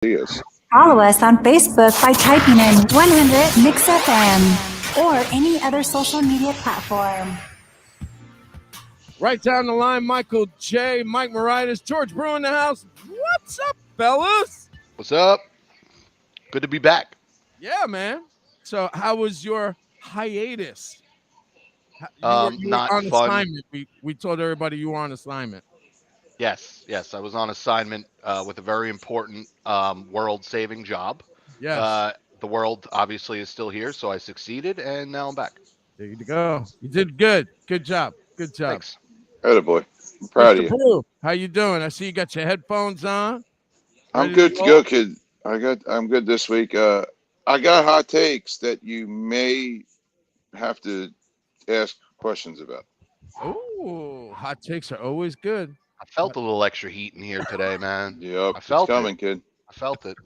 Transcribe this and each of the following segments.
see us. Follow us on Facebook by typing in 100 Mix FM or any other social media platform. Right down the line, Michael J, Mike Moritas, George Brew in the house. What's up, fellas? What's up? Good to be back. Yeah, man. So, how was your hiatus? You were Not on fun. assignment. We told everybody you were on assignment. Yes. I was on assignment with a very important world-saving job. Yes. The world obviously is still here, so I succeeded, and now I'm back. There you go. You did good. Good job. Good job. Thanks. Attaboy. I'm proud of Mr. you. Brew, how you doing? I see you got your headphones on. I'm Ready to good to roll? go, kid. I'm good this week. I got hot takes that you may have to ask questions about. Ooh, hot takes are always good. I felt a little extra heat in here today, man. Yep, I it's felt it. coming, kid. I felt it.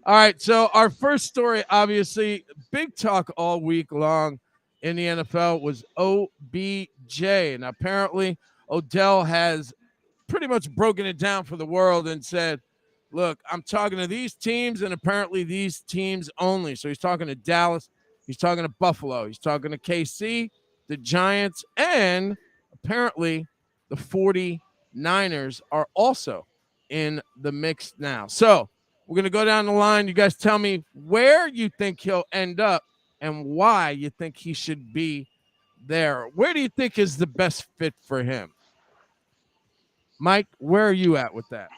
All right, so our first story, obviously, big talk all week long in the NFL was OBJ. And apparently, Odell has pretty much broken it down for the world and said, look, I'm talking to these teams and apparently these teams only. So he's talking to Dallas, he's talking to Buffalo, he's talking to KC, the Giants, and apparently the 49ers are also in the mix now. So we're going to go down the line. You guys tell me where you think he'll end up and why you think he should be there. Where do you think is the best fit for him? Mike, where are you at with that?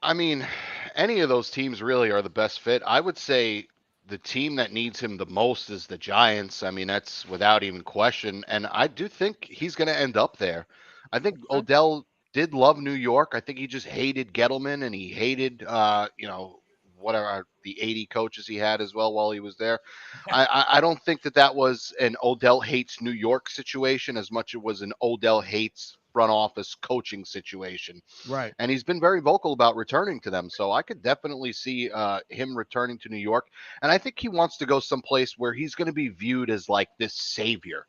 I mean, any of those teams really are the best fit. I would say the team that needs him the most is the Giants. I mean, that's without even question. And I do think he's going to end up there. I think Okay. Odell did love New York. I think he just hated Gettleman and he hated, whatever the 80 coaches he had as well while he was there. I don't think that was an Odell hates New York situation as much as it was an Odell hates front office coaching situation, Right. and he's been very vocal about returning to them. So I could definitely see him returning to New York, and I think he wants to go someplace where he's going to be viewed as like this savior.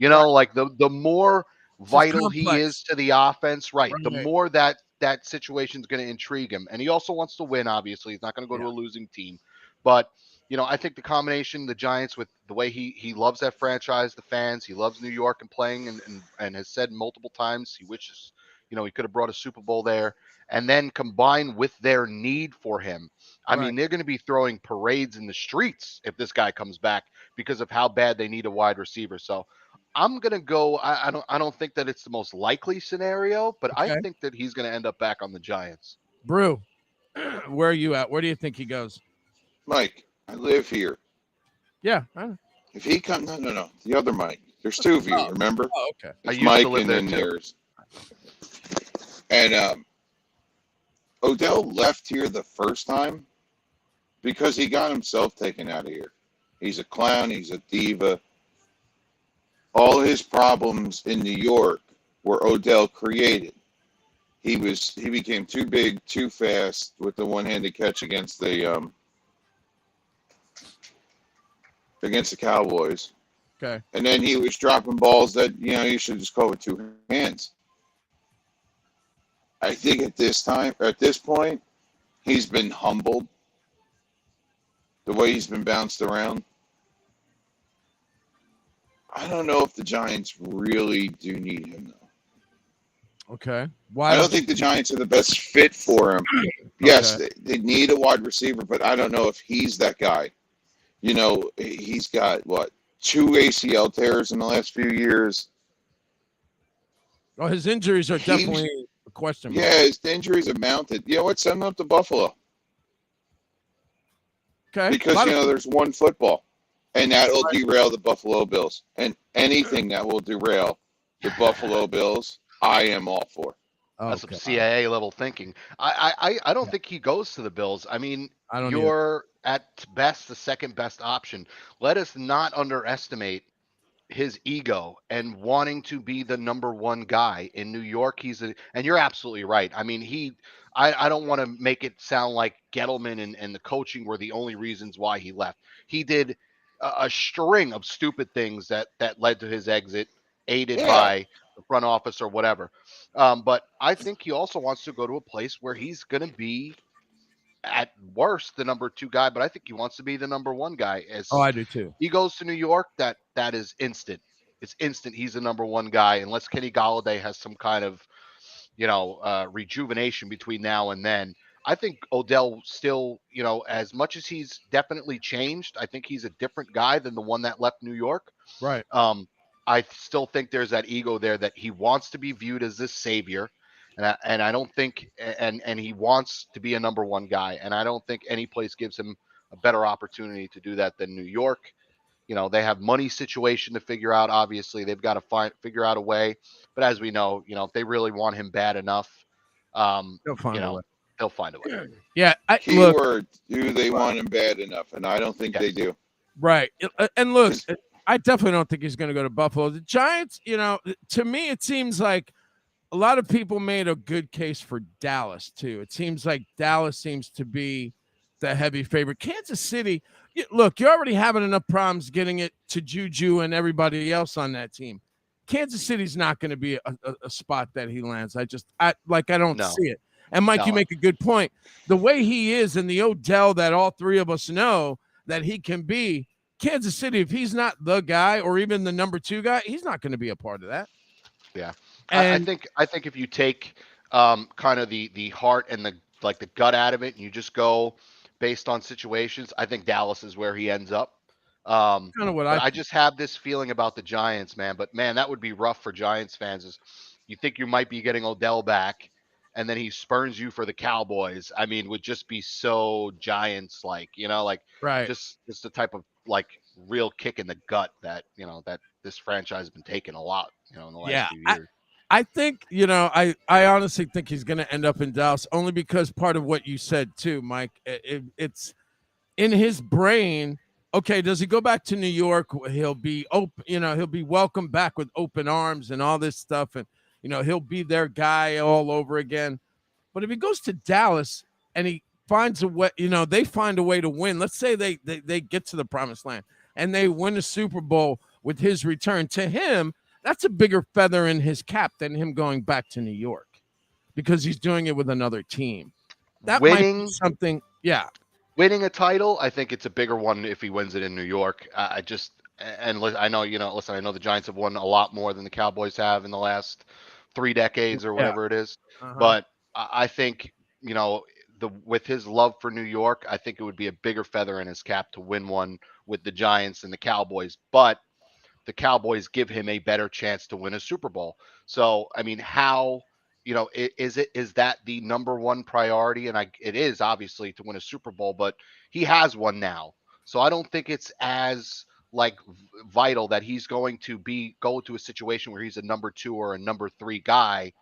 Right. Like the more This is vital he is complex. to the offense, right? The Right. more that situation is going to intrigue him, and he also wants to win. Obviously, he's not going to go to Yeah. a losing team, but I think the combination, the Giants, with the way he loves that franchise, the fans, he loves New York and playing, and has said multiple times he wishes, he could have brought a Super Bowl there. And then combined with their need for him, I Right. mean, they're going to be throwing parades in the streets if this guy comes back because of how bad they need a wide receiver. So I'm gonna go. I don't think that it's the most likely scenario, but I Okay. think that he's going to end up back on the Giants. Brew, where are you at? Where do you think he goes? Mike, I live here. Yeah. If he comes, no, the other Mike. There's two of you, Oh, remember? oh, okay. I There's used to Mike live and there then too. there's and Odell left here the first time because he got himself taken out of here. He's a clown. He's a diva. All his problems in New York were Odell created. He became too big, too fast with the one-handed catch against the Cowboys, Okay. and then he was dropping balls that you should just call with two hands. I think at this point, he's been humbled the way he's been bounced around. I don't know if the Giants really do need him though. Okay. I Why don't don't think the Giants are the best fit for him. you? Yes, Okay. they need a wide receiver, but I don't know if he's that guy. He's got what, two ACL tears in the last few years. Well, his injuries are He's definitely a question mark. Yeah, his injuries have mounted. You know what? Send him up to Buffalo Okay. A because lot of there's one football, and that'll right. derail the Buffalo Bills. And anything that will derail the Buffalo Bills, I am all for. That's some Okay. CIA level thinking. I don't Yeah. think he goes to the Bills. I mean, I don't either. you're at best the second best option. Let us not underestimate his ego and wanting to be the number one guy in New York. And you're absolutely right. I mean, I don't want to make it sound like Gettleman and the coaching were the only reasons why he left. He did a string of stupid things that led to his exit, aided Yeah, by the front office or whatever. But I think he also wants to go to a place where he's going to be at worst the number 2 guy, but I think he wants to be the number 1 guy. As Oh, I do too. he goes to New York, that is instant. It's instant. He's the number 1 guy, unless Kenny Golladay has some kind of, rejuvenation between now and then. I think Odell still, as much as he's definitely changed, I think he's a different guy than the one that left New York. Right. I still think there's that ego there that he wants to be viewed as this savior. And I don't think, and he wants to be a number 1 guy. And I don't think any place gives him a better opportunity to do that than New York. They have money situation to figure out. Obviously, they've got to figure out a way. But as we know, if they really want him bad enough, They'll find a way. They'll find a way. Yeah. Look, Keyword, do they want him bad enough? And I don't think they do. right. And look, I definitely don't think he's going to go to Buffalo. The Giants, to me, it seems like a lot of people made a good case for Dallas, too. It seems like Dallas seems to be the heavy favorite. Kansas City, look, you're already having enough problems getting it to Juju and everybody else on that team. Kansas City's not going to be a spot that he lands. I don't see it. And Mike, you make a good point. The way he is and the Odell that all three of us know that he can be, Kansas City, if he's not the guy or even the number 2 guy, he's not going to be a part of that. Yeah. And I think if you take kind of the heart and the gut out of it, and you just go based on situations, I think Dallas is where he ends up. kind of what I just have this feeling about the Giants, man. But man, that would be rough for Giants fans. Is you think you might be getting Odell back, and then he spurns you for the Cowboys. I mean, would just be so Giants like, right. just the type of real kick in the gut that that this franchise has been taking a lot, in the last few years. I think, I honestly think he's going to end up in Dallas only because part of what you said too, Mike, it's in his brain. Okay, does he go back to New York? He'll be open, he'll be welcomed back with open arms and all this stuff. And, he'll be their guy all over again. But if he goes to Dallas and he finds a way, they find a way to win. Let's say they get to the promised land and they win a Super Bowl with his return. To him, that's a bigger feather in his cap than him going back to New York because he's doing it with another team. That might be something. Yeah. Winning a title, I think it's a bigger one if he wins it in New York. I know, I know the Giants have won a lot more than the Cowboys have in the last 3 decades or whatever it is. Uh-huh. But I think, with his love for New York, I think it would be a bigger feather in his cap to win one with the Giants and the Cowboys. But the Cowboys give him a better chance to win a Super Bowl. So, I mean, how, is that the number 1 priority? And it is obviously to win a Super Bowl, but he has one now. So I don't think it's as vital that he's going to go to a situation where he's a number 2 or a number 3 guy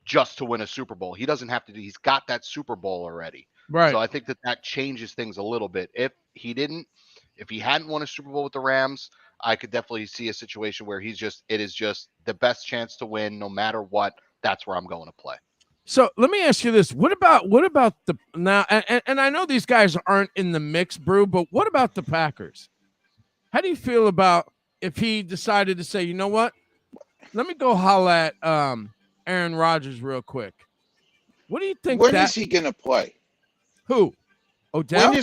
just to win a Super Bowl. He doesn't have to he's got that Super Bowl already. Right. So I think that changes things a little bit. If he hadn't won a Super Bowl with the Rams, I could definitely see a situation where it is just the best chance to win no matter what. That's where I'm going to play. So let me ask you this. What about the now? And I know these guys aren't in the mix, Brew, but what about the Packers? How do you feel about if he decided to say, you know what? Let me go holler at Aaron Rodgers real quick. What do you think? When is he going to play? Who? Odell?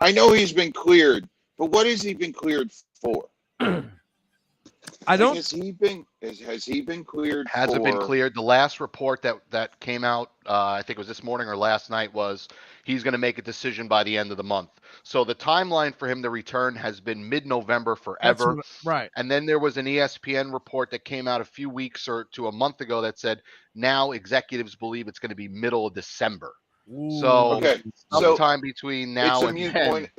I know he's been cleared, but what has he been cleared for? I don't. Has he been cleared? Hasn't been cleared. The last report that came out, I think it was this morning or last night, was he's going to make a decision by the end of the month. So the timeline for him to return has been mid-November forever. Right. And then there was an ESPN report that came out a few weeks or to a month ago that said now executives believe it's going to be middle of December. Ooh. So sometime between now and then.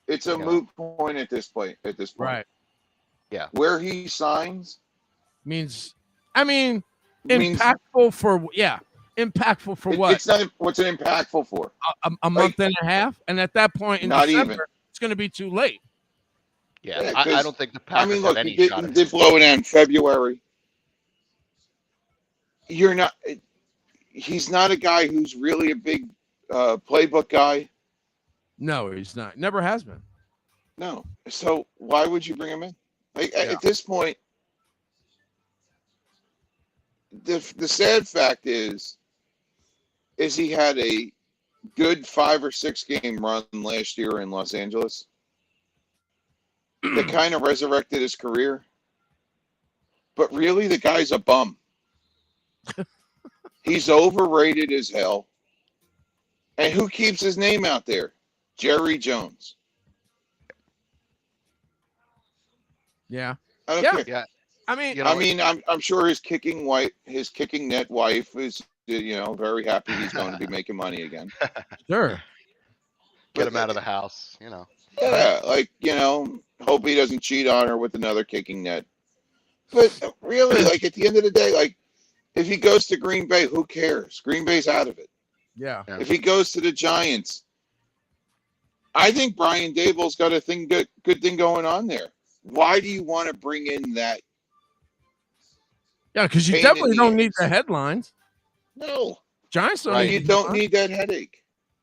It's a moot point at this point. Right. Yeah. Where he signs means impactful for impactful for what? It's not. What's it impactful for? A month and a half, and at that point in December, it's going to be too late. Yeah, I don't think the Packers have any shot. They blow it out in February. You're not. He's not a guy who's really a big playbook guy. No, he's not. Never has been. No. So why would you bring him in? At this point, the sad fact is he had a good 5 or 6 game run last year in Los Angeles that kind of resurrected his career. But really, the guy's a bum. He's overrated as hell. And who keeps his name out there? Jerry Jones. Yeah. I don't Yeah. care. Yeah. I mean, You know, I mean, I'm sure his kicking net wife is, very happy he's going to be making money again. sure. get him out of the house. You know. Yeah, hope he doesn't cheat on her with another kicking net. But really, at the end of the day, if he goes to Green Bay, who cares? Green Bay's out of it. Yeah. Yeah. If he goes to the Giants, I think Brian Dable's got a good thing going on there. Why do you want to bring in that? Yeah, because you Pain in definitely the don't need ass. the headlines. No, Giants don't Right. need you the don't headlines. need that headache.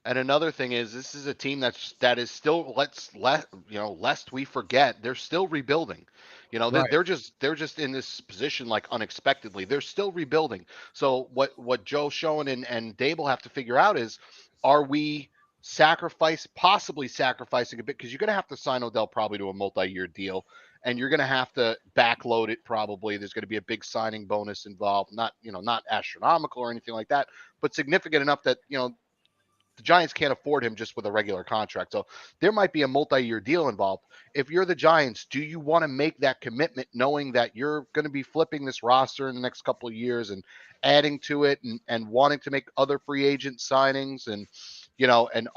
And another thing is, this is a team that is still lest we forget, they're still rebuilding. Right. They're just in this position unexpectedly. They're still rebuilding. So what Joe Schoen and Dable have to figure out is, are we possibly sacrificing a bit, because you're going to have to sign Odell probably to a multi-year deal, and you're going to have to backload it probably. There's going to be a big signing bonus involved, not astronomical or anything like that, but significant enough that the Giants can't afford him just with a regular contract. So there might be a multi-year deal involved. If you're the Giants, do you want to make that commitment knowing that you're going to be flipping this roster in the next couple of years and adding to it and wanting to make other free agent signings? And, and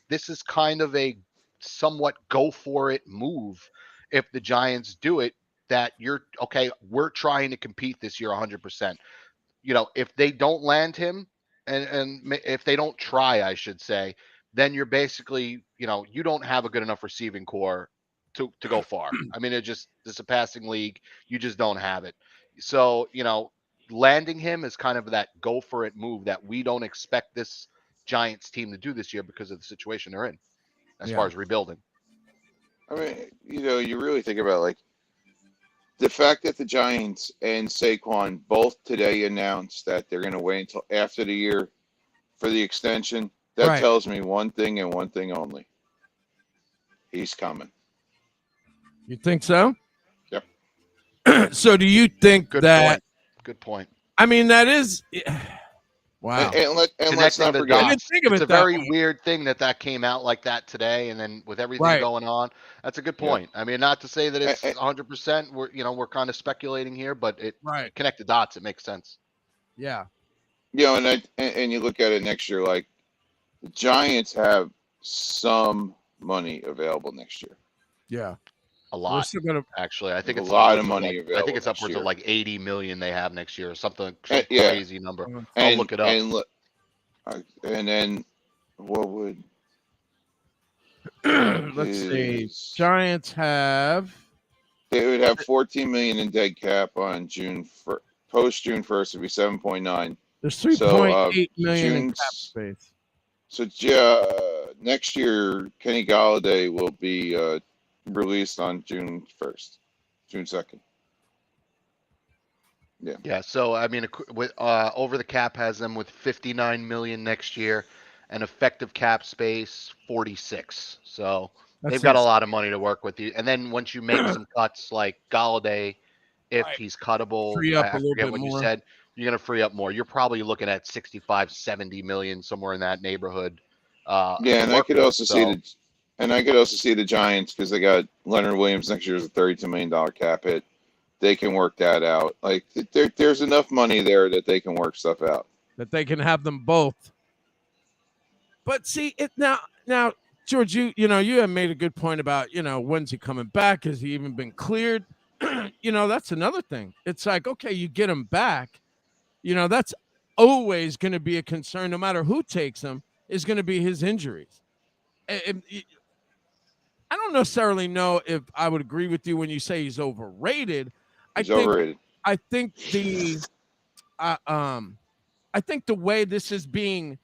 this is kind of a somewhat go for it move if the Giants do it, that we're trying to compete this year 100%. If they don't land him, and if they don't try, I should say, then you're basically, you don't have a good enough receiving core to go far. I mean, this is a passing league. You just don't have it. So, landing him is kind of that go for it move that we don't expect this Giants team to do this year because of the situation they're in as far as rebuilding. I mean, you really think about the fact that the Giants and Saquon both today announced that they're going to wait until after the year for the extension. That Right. tells me one thing and one thing only. He's coming. You think so? Yep. So do you think that? Good point. I mean, that is. Wow. And let's Connecting not the forget. I didn't dots. think of It's it a that very way. weird thing that came out like that today, and then with everything Right. going on, that's a good Yeah. point. I mean, not to say that it's And- 100%. We're kind of speculating here, but Right. connect the dots. It makes sense. Yeah. And you look at it next year, the Giants have some money available next year. Yeah. A We're lot, still gonna. actually. I think A it's lot of upwards money I available think it's next upwards year. of like 80 million they have next year, or some Yeah. crazy number. I'll And look it up. and then what would Let's see. is- Giants have. They would have 14 million in dead cap on post June 1st. It'd be 7.9. There's So, 3.8 million in June cap space. So next year, Kenny Galladay will be released on June 1st, June 2nd. Yeah, so I mean, with over the cap has them with 59 million next year, and effective cap space 46. So they've got a lot of money to work with. You, and then once you make some cuts like Galladay, if Right. he's cuttable, Free up I a little forget bit what more. you said. You're gonna free up more. You're probably looking at 65, 70 million, somewhere in that neighborhood. Yeah, to and I work could with. also So, see the Giants because they got Leonard Williams next year's a $32 million cap hit. They can work that out. There's enough money there that they can work stuff out. That they can have them both. But see it now, George, you have made a good point about when's he coming back? Has he even been cleared? That's another thing. It's like, okay, you get him back. That's always going to be a concern, no matter who takes him. Is going to be his injuries. I don't necessarily know if I would agree with you when you say he's overrated. He's overrated. I think the way this is being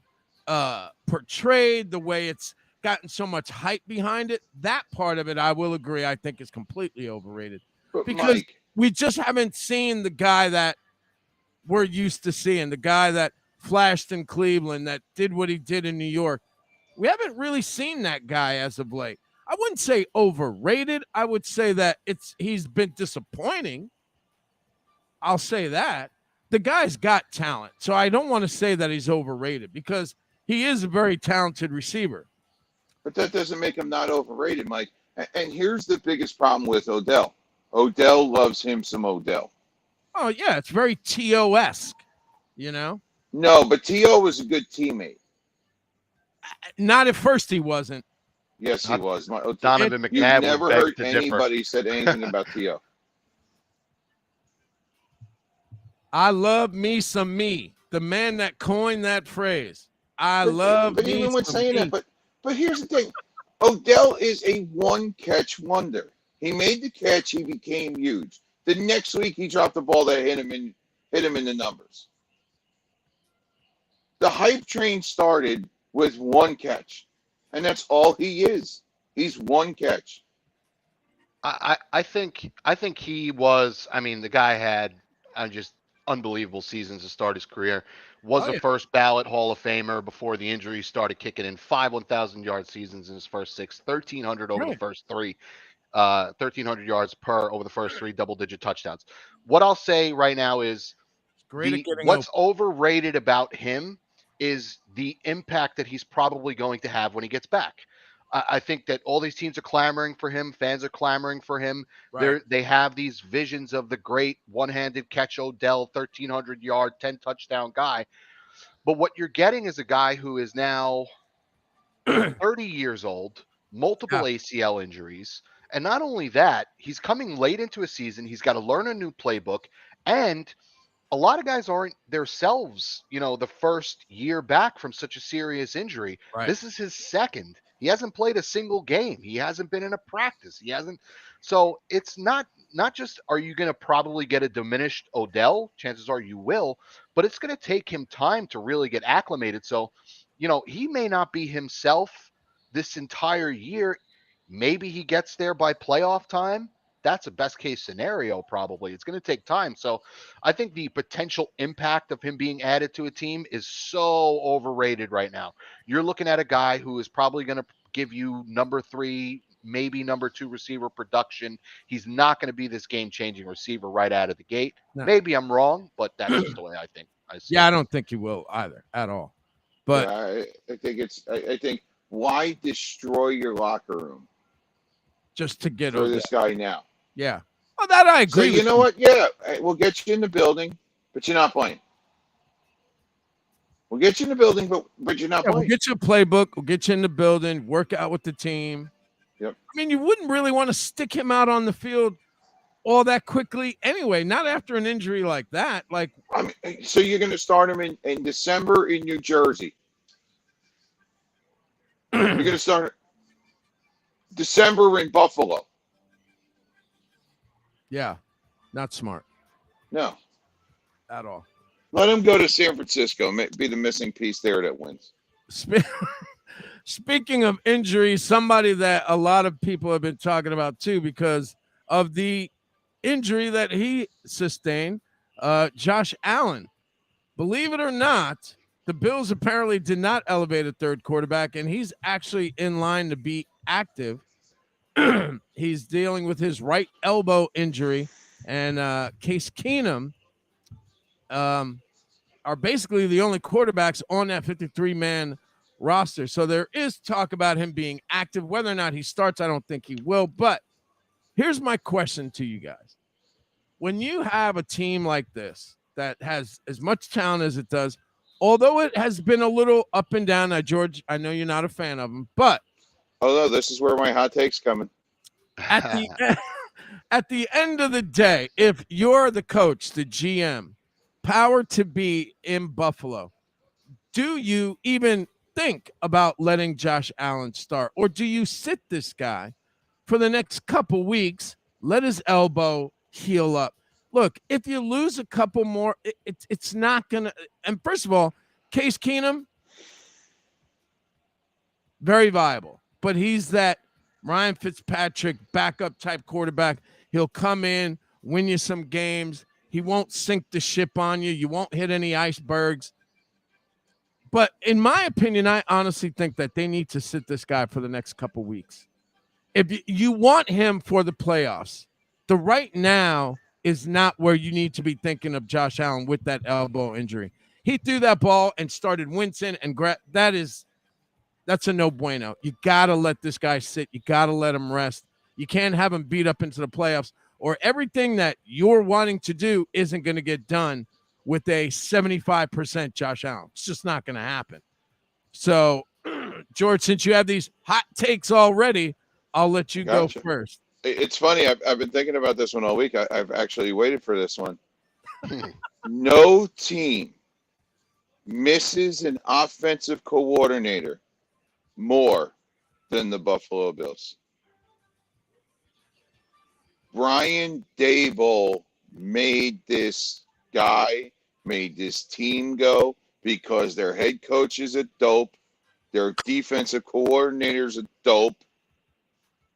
portrayed, the way it's gotten so much hype behind it, that part of it, I will agree, I think is completely overrated. But Because Mike, we just haven't seen the guy that we're used to seeing, the guy that flashed in Cleveland, that did what he did in New York. We haven't really seen that guy as of late. I wouldn't say overrated. I would say that he's been disappointing. I'll say that. The guy's got talent, so I don't want to say that he's overrated because he is a very talented receiver. But that doesn't make him not overrated, Mike. And here's the biggest problem with Odell. Odell loves him some Odell. Oh, yeah, it's very T.O.-esque, you know? No, but T.O. was a good teammate. Not at first he wasn't. Yes, he was. Donovan You've McNabb never would heard beg to differ. anybody said anything about T.O. I love me some me. The man that coined that phrase. But even when saying me. that, but here's the thing. Odell is a one-catch wonder. He made the catch, he became huge. The next week he dropped the ball that hit him in the numbers. The hype train started with one catch, and that's all he is. He's one catch. I think he was. I mean, the guy had just unbelievable seasons to start his career. Was a first ballot Hall of Famer before the injuries started kicking in. 5 1,000-yard seasons in his first 6, 1,300 over the first 3, 1,300 yards per over the first 3 double-digit touchdowns. What I'll say right now is what's overrated about him is the impact that he's probably going to have when he gets back. I think that all these teams are clamoring for him. Fans are clamoring for him. Right. They have these visions of the great one-handed catch Odell, 1,300-yard, 10-touchdown guy. But what you're getting is a guy who is now 30 years old, multiple ACL injuries. And not only that, he's coming late into a season. He's got to learn a new playbook. And a lot of guys aren't themselves, the first year back from such a serious injury. Right. This is his second. He hasn't played a single game. He hasn't been in a practice. He hasn't. So it's not just are you going to probably get a diminished Odell? Chances are you will, but it's going to take him time to really get acclimated. So, he may not be himself this entire year. Maybe he gets there by playoff time. That's a best case scenario, probably. It's going to take time. So I think the potential impact of him being added to a team is so overrated right now. You're looking at a guy who is probably going to give you number 3, maybe number 2 receiver production. He's not going to be this game-changing receiver right out of the gate. No. Maybe I'm wrong, but that's just the way I think. I don't think he will either at all. But I think why destroy your locker room just to get for this guy now? Yeah. Well, that I agree. So you know what? Yeah, we'll get you in the building, but you're not playing. We'll get you in the building, but you're not playing. We'll get you a playbook. We'll get you in the building. Work out with the team. Yep. I mean, you wouldn't really want to stick him out on the field all that quickly anyway. Not after an injury like that. So you're going to start him in December in New Jersey. You're going to start December in Buffalo. Yeah, not smart. No. At all. Let him go to San Francisco, be the missing piece there that wins. Speaking of injuries, somebody that a lot of people have been talking about too because of the injury that he sustained, Josh Allen. Believe it or not, the Bills apparently did not elevate a third quarterback, and he's actually in line to be active. He's dealing with his right elbow injury, and Case Keenum are basically the only quarterbacks on that 53-man roster. So there is talk about him being active. Whether or not he starts, I don't think he will. But here's my question to you guys. When you have a team like this that has as much talent as it does, although it has been a little up and down, George, I know you're not a fan of him, but oh, no, this is where my hot take's coming. At the end of the day, if you're the coach, the GM, power to be in Buffalo, do you even think about letting Josh Allen start? Or do you sit this guy for the next couple weeks, let his elbow heal up? Look, if you lose a couple more, it's not going to – and first of all, Case Keenum, very viable. But he's that Ryan Fitzpatrick backup type quarterback. He'll come in, win you some games. He won't sink the ship on you. You won't hit any icebergs. But in my opinion, I honestly think that they need to sit this guy for the next couple weeks. If you want him for the playoffs, the right now is not where you need to be thinking of Josh Allen with that elbow injury. He threw that ball and started wincing, and that's a no bueno. You got to let this guy sit. You got to let him rest. You can't have him beat up into the playoffs, or everything that you're wanting to do isn't going to get done with a 75% Josh Allen. It's just not going to happen. So, George, since you have these hot takes already, I'll let you Gotcha. go first. It's funny. I've been thinking about this one all week. I've actually waited for this one. No team misses an offensive coordinator more than the Buffalo Bills. Brian Daboll made this team go because their head coach is a dope. Their defensive coordinator's a dope.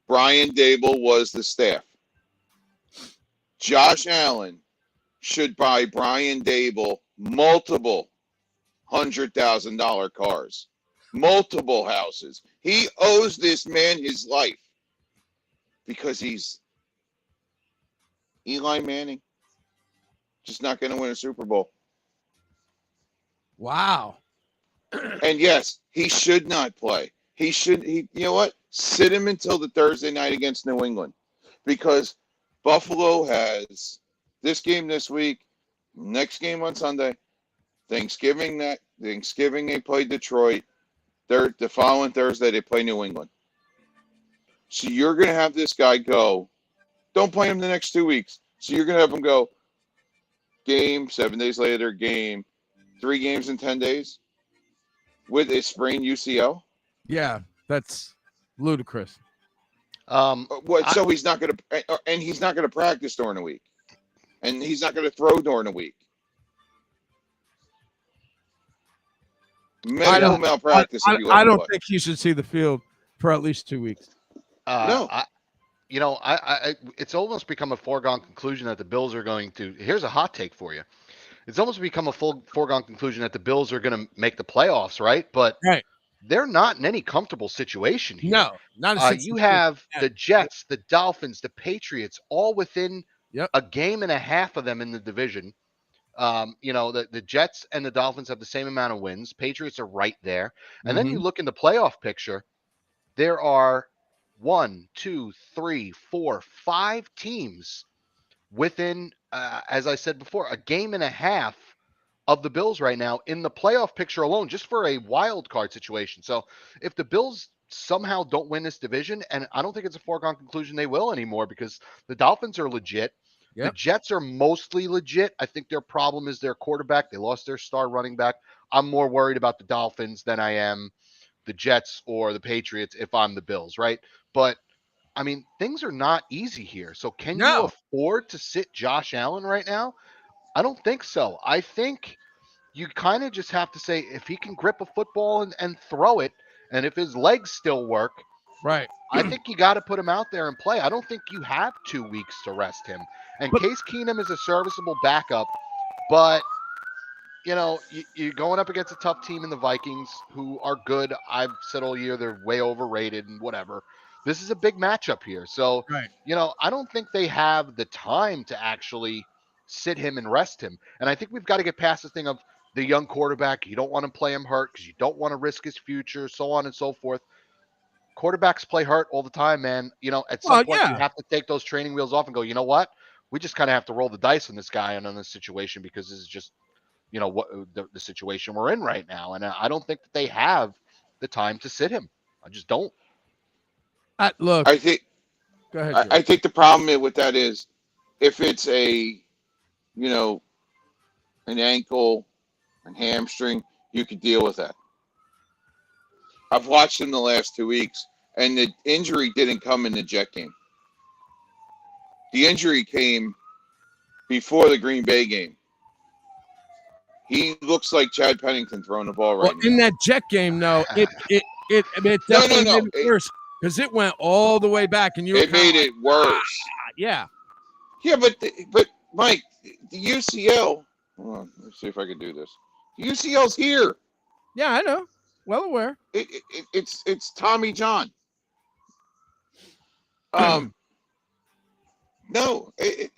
Brian Daboll was the staff. Josh Allen should buy Brian Daboll multiple $100,000 cars, multiple houses. He owes this man his life because he's Eli Manning. Just not going to win a Super Bowl. Wow. And yes, he should not play. You know what? Sit him until the Thursday night against New England, because Buffalo has this game this week, next game on Sunday, Thanksgiving they play Detroit. The following Thursday they play New England. So you're going to have this guy go. Don't play him the next 2 weeks. So you're going to have him go game, 7 days later, game, 3 games in 10 days with a sprained UCL. Yeah, that's ludicrous. So he's not going to, and he's not going to practice during the week, and he's not going to throw during the week. Medical malpractice. I don't think he should see the field for at least 2 weeks. No. It's almost become a foregone conclusion that the Bills are going to. Here's a hot take for you. It's almost become a foregone conclusion that the Bills are going to make the playoffs, right? But they're not in any comfortable situation here. No, not you have the Jets, the Dolphins, the Patriots, all within a game and a half of them in the division. The Jets and the Dolphins have the same amount of wins. Patriots are right there. And then you look in the playoff picture, there are 1, 2, 3, 4, 5 teams within, as I said before, a game and a half of the Bills right now in the playoff picture alone, just for a wild card situation. So if the Bills somehow don't win this division, and I don't think it's a foregone conclusion they will anymore, because the Dolphins are legit. The Jets are mostly legit. I think their problem is their quarterback. They lost their star running back. I'm more worried about the Dolphins than I am the Jets or the Patriots if I'm the Bills, right? But, I mean, things are not easy here. So can you afford to sit Josh Allen right now? I don't think so. I think you kind of just have to say, if he can grip a football and throw it, and if his legs still work, right, I think you got to put him out there and play. I don't think you have 2 weeks to rest him. And Case Keenum is a serviceable backup, but you're going up against a tough team in the Vikings, who are good. I've said all year they're way overrated and whatever. This is a big matchup here. So, I don't think they have the time to actually sit him and rest him. And I think we've got to get past this thing of the young quarterback. You don't want to play him hurt because you don't want to risk his future, so on and so forth. Quarterbacks play hurt all the time, man. At some point you have to take those training wheels off and go, you know what? We just kind of have to roll the dice on this guy and on this situation, because this is just, what the situation we're in right now. And I don't think that they have the time to sit him. I just don't. Look, I think. Go ahead. I think the problem with that is, if it's an ankle and hamstring, you could deal with that. I've watched him the last 2 weeks, and the injury didn't come in the Jet game. The injury came before the Green Bay game. He looks like Chad Pennington throwing the ball right now. In that Jet game, though, it definitely made it worse, because it went all the way back, and it made it worse. Yeah, but Mike, the UCL. Hold on, let's see if I can do this. The UCL's here. Yeah, I know. Well aware. It's Tommy John. Um, no, that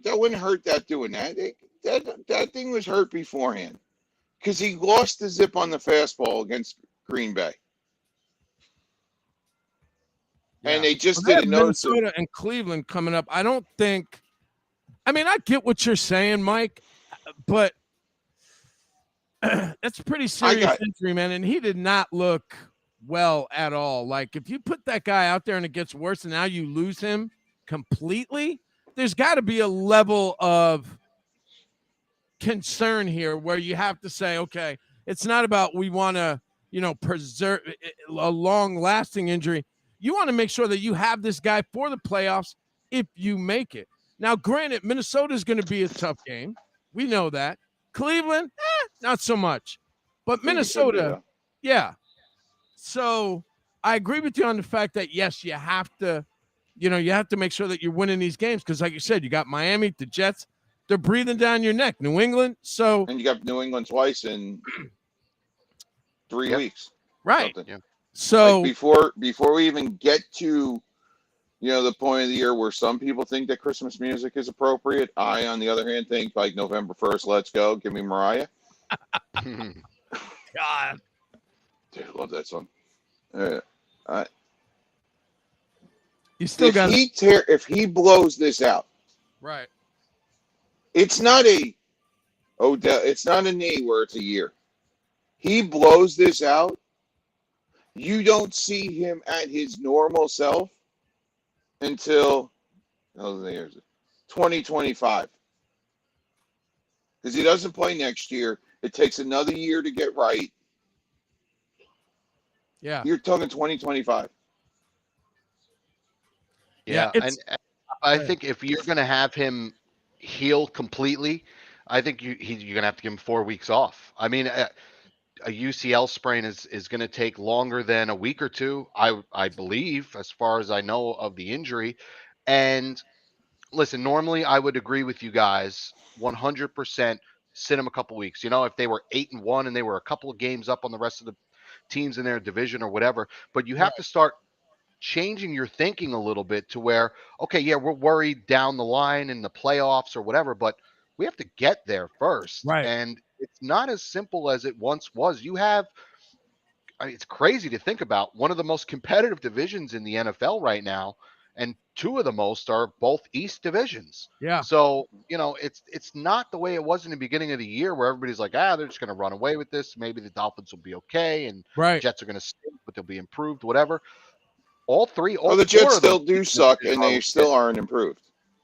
wouldn't hurt that doing that. That thing was hurt beforehand because he lost the zip on the fastball against Green Bay, and Yeah. they Well, just they have didn't notice it. Minnesota and Cleveland coming up. I don't think. I mean, I get what you're saying, Mike, but that's a pretty serious injury, man. And he did not look well at all. Like, if you put that guy out there and it gets worse, and now you lose him completely, there's got to be a level of concern here where you have to say, okay, it's not about we want to, preserve a long lasting injury. You want to make sure that you have this guy for the playoffs if you make it. Now, granted, Minnesota is going to be a tough game. We know that. Cleveland, not so much. But Minnesota, yeah. So I agree with you on the fact that, yes, you have to make sure that you're winning these games because, like you said, you got Miami, the Jets, they're breathing down your neck. New England, so And you got New England twice in 3 weeks. Right. Something. Yeah. So like before we even get to the point of the year where some people think that Christmas music is appropriate, I on the other hand think like November 1st, let's go, give me Mariah. God, Dude, I love that song. You still got if he blows this out, right. It's not it's not a knee where it's a year. He blows this out. You don't see him at his normal self until 2025. Because he doesn't play next year. It takes another year to get right. Yeah. You're talking 2025. Yeah, and I think if you're going to have him heal completely, I think you're going to have to give him 4 weeks off. I mean, a UCL sprain is going to take longer than a week or two, I believe, as far as I know of the injury. And listen, normally I would agree with you guys 100%. Sit him a couple weeks. If they were 8-1 and they were a couple of games up on the rest of the teams in their division or whatever, but you have to start changing your thinking a little bit to where, okay, yeah, we're worried down the line in the playoffs or whatever, but we have to get there first. Right. And it's not as simple as it once was. It's crazy to think about one of the most competitive divisions in the NFL right now, and two of the most are both East divisions. Yeah. So, it's not the way it was in the beginning of the year where everybody's like, they're just going to run away with this. Maybe the Dolphins will be okay and Jets are going to stink, but they'll be improved, whatever. All the four Jets of those still do suck, and they still aren't improved.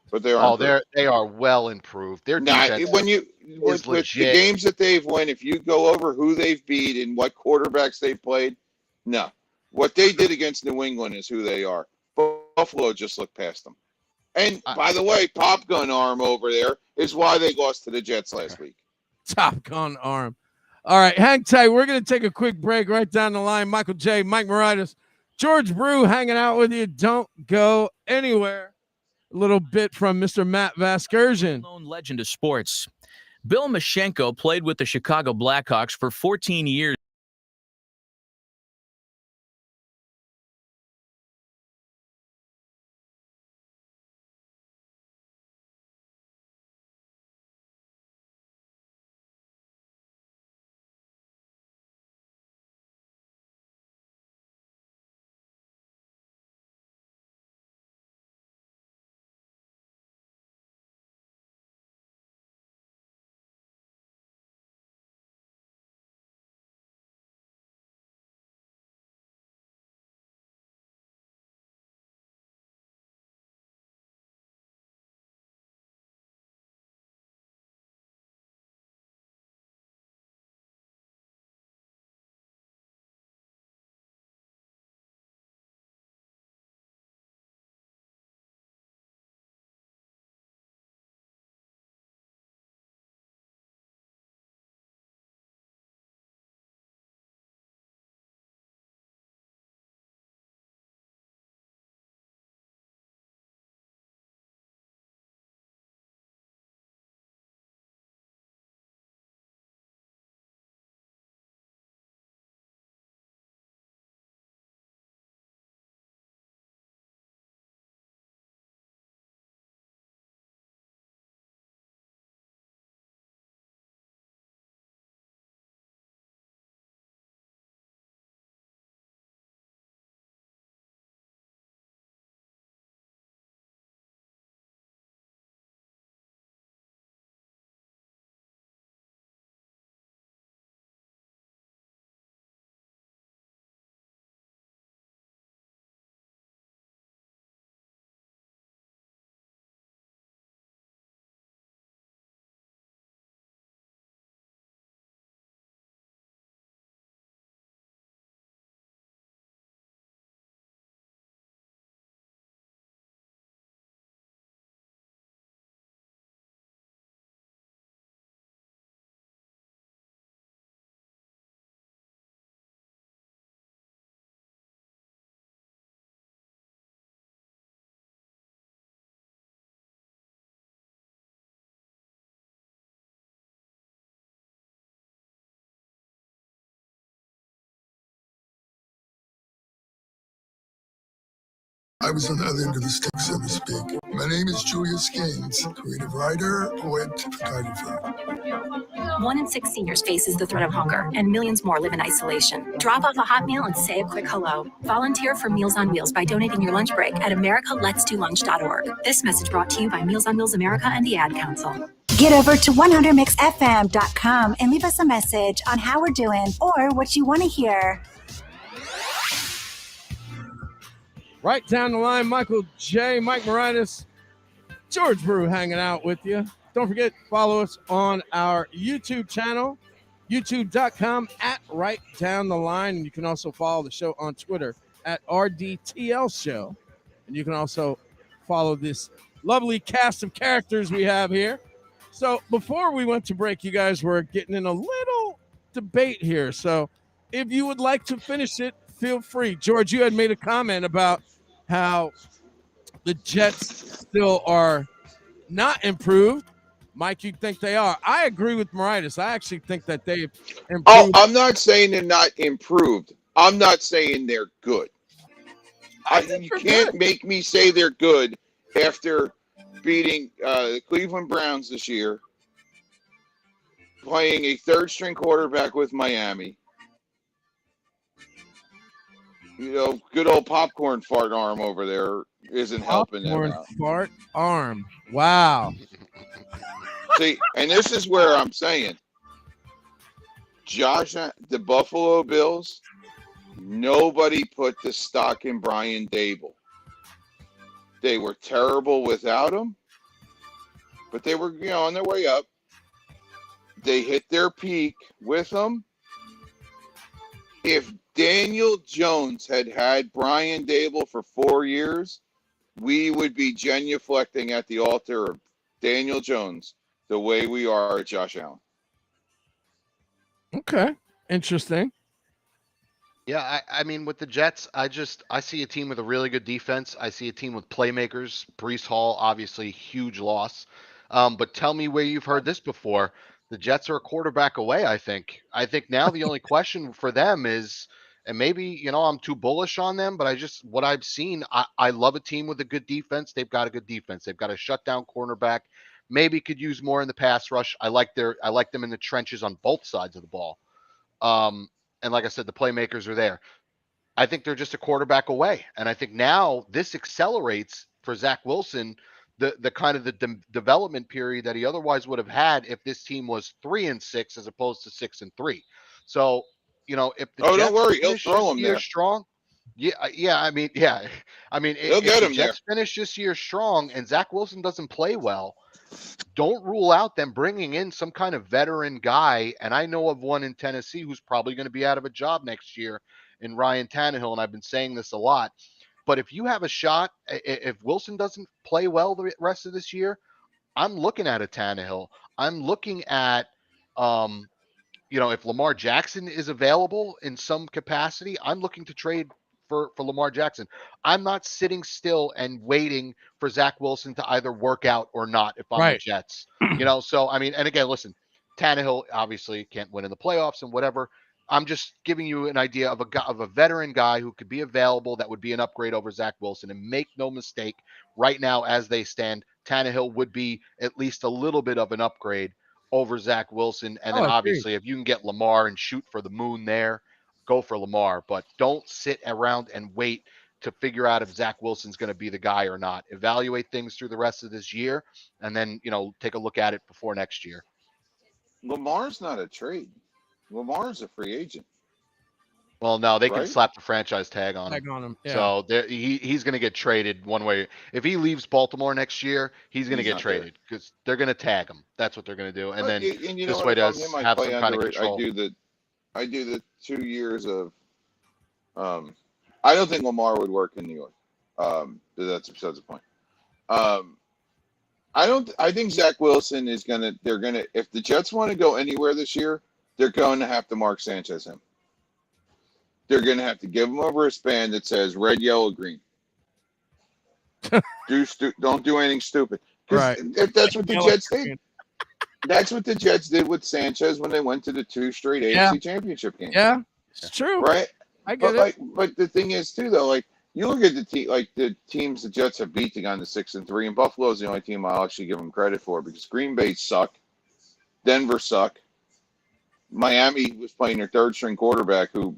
But they are. They are well improved. Their defense with the games that they've won, if you go over who they've beat and what quarterbacks they've played, no, what they did against New England is who they are. Buffalo just looked past them. And by the way, Top Gun arm over there is why they lost to the Jets last week. Top Gun arm. All right, hang tight. We're going to take a quick break right down the line. Michael J., Mike Moritas, George Brew hanging out with you. Don't go anywhere. A little bit from Mr. Matt Vasgersian. Known legend of sports. Bill Mashenko played with the Chicago Blackhawks for 14 years. I was on the other end of the stick, so to speak. My name is Julius Gaines, creative writer, poet, photographer. 1 in 6 seniors faces the threat of hunger, and millions more live in isolation. Drop off a hot meal and say a quick hello. Volunteer for Meals on Wheels by donating your lunch break at americaletsdolunch.org. This message brought to you by Meals on Wheels America and the Ad Council. Get over to 100mixfm.com and leave us a message on how we're doing or what you want to hear. Right down the line, Michael J, Mike Marinas, George Brew hanging out with you. Don't forget, follow us on our YouTube channel, youtube.com @Right Down the Line. And you can also follow the show on Twitter @RDTL Show. And you can also follow this lovely cast of characters we have here. So before we went to break, you guys were getting in a little debate here. So if you would like to finish it, feel free. George, you had made a comment about how the Jets still are not improved. Mike, you think they are? I agree with Maritis. I actually think that they've improved. Oh, I'm not saying they're not improved. I'm not saying they're good. You can't make me say they're good after beating the Cleveland Browns this year, playing a third-string quarterback with Miami. You know, good old popcorn fart arm over there isn't helping them Popcorn out. fart arm. Wow. See, and this is where I'm saying, the Buffalo Bills, nobody put the stock in Brian Dable. They were terrible without him, but they were, on their way up. They hit their peak with him. If Daniel Jones had Brian Dable for 4 years, we would be genuflecting at the altar of Daniel Jones the way we are at Josh Allen. Okay. Interesting. Yeah, I mean, with the Jets, I see a team with a really good defense. I see a team with playmakers. Breece Hall, obviously, huge loss. But tell me where you've heard this before. The Jets are a quarterback away, I think. I think now the only question for them is, and maybe, I'm too bullish on them, but what I've seen, I love a team with a good defense. They've got a good defense. They've got a shutdown cornerback. Maybe could use more in the pass rush. I like them in the trenches on both sides of the ball. And like I said, the playmakers are there. I think they're just a quarterback away. And I think now this accelerates for Zach Wilson the kind of the development period that he otherwise would have had if this team was 3-6 as opposed to 6-3. So, if the Jets don't worry, he'll finish throw this him year there. strong, I mean, He'll if get the him Jets finish this year strong and Zach Wilson doesn't play well, don't rule out them bringing in some kind of veteran guy. And I know of one in Tennessee who's probably going to be out of a job next year in Ryan Tannehill. And I've been saying this a lot. But if you have a shot, if Wilson doesn't play well the rest of this year, I'm looking at a Tannehill. I'm looking at, if Lamar Jackson is available in some capacity, I'm looking to trade for Lamar Jackson. I'm not sitting still and waiting for Zach Wilson to either work out or not if I'm the Jets. So, I mean, and again, listen, Tannehill obviously can't win in the playoffs and whatever. I'm just giving you an idea of a veteran guy who could be available that would be an upgrade over Zach Wilson. And make no mistake, right now as they stand, Tannehill would be at least a little bit of an upgrade over Zach Wilson. And then obviously if you can get Lamar and shoot for the moon there, go for Lamar. But don't sit around and wait to figure out if Zach Wilson's going to be the guy or not. Evaluate things through the rest of this year and then, take a look at it before next year. Lamar's not a trade. Lamar's a free agent. Well, no, they can slap the franchise tag on him. Yeah. So he's going to get traded one way. If he leaves Baltimore next year, he's going to get traded because they're going to tag him. That's what they're going to do. And then this way does have some kind of control. I do the 2 years of I don't think Lamar would work in New York. That's besides the point. I think Zach Wilson is if the Jets want to go anywhere this year, they're going to have to Mark Sanchez him. They're going to have to give him a wristband that says red, yellow, green. Don't do anything stupid. Right. If that's what the Jets did. That's what the Jets did with Sanchez when they went to the 2 straight AFC championship games. Yeah, it's true. Right? I get it. But the thing is, too, though, You look at the teams the Jets have beaten on the 6-3, and Buffalo's the only team I'll actually give them credit for because Green Bay suck, Denver suck, Miami was playing their third string quarterback who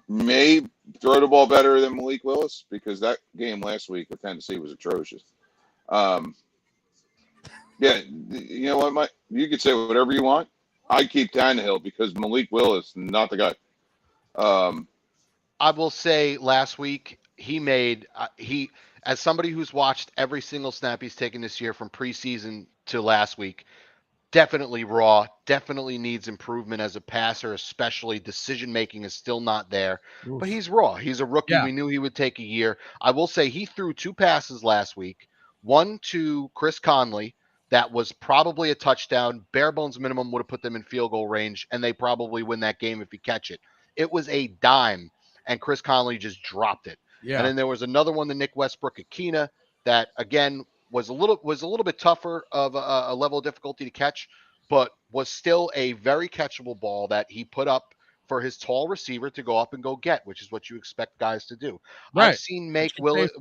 may throw the ball better than Malik Willis because that game last week with Tennessee was atrocious. Yeah, you know what, Mike? You could say whatever you want. I keep Tannehill because Malik Willis, not the guy. I will say last week he made as somebody who's watched every single snap he's taken this year from preseason to last week, definitely raw, definitely needs improvement as a passer, especially decision making is still not there. Oof. But he's raw. He's a rookie. Yeah. We knew he would take a year. I will say he threw 2 passes last week. One to Chris Conley that was probably a touchdown. Bare bones minimum would have put them in field goal range, and they probably win that game if he catch it. It was a dime, and Chris Conley just dropped it. Yeah. And then there was another one to Nick Westbrook-Akina that, again, was a little bit tougher of a level of difficulty to catch, but was still a very catchable ball that he put up for his tall receiver to go up and go get, which is what you expect guys to do. Right. I've seen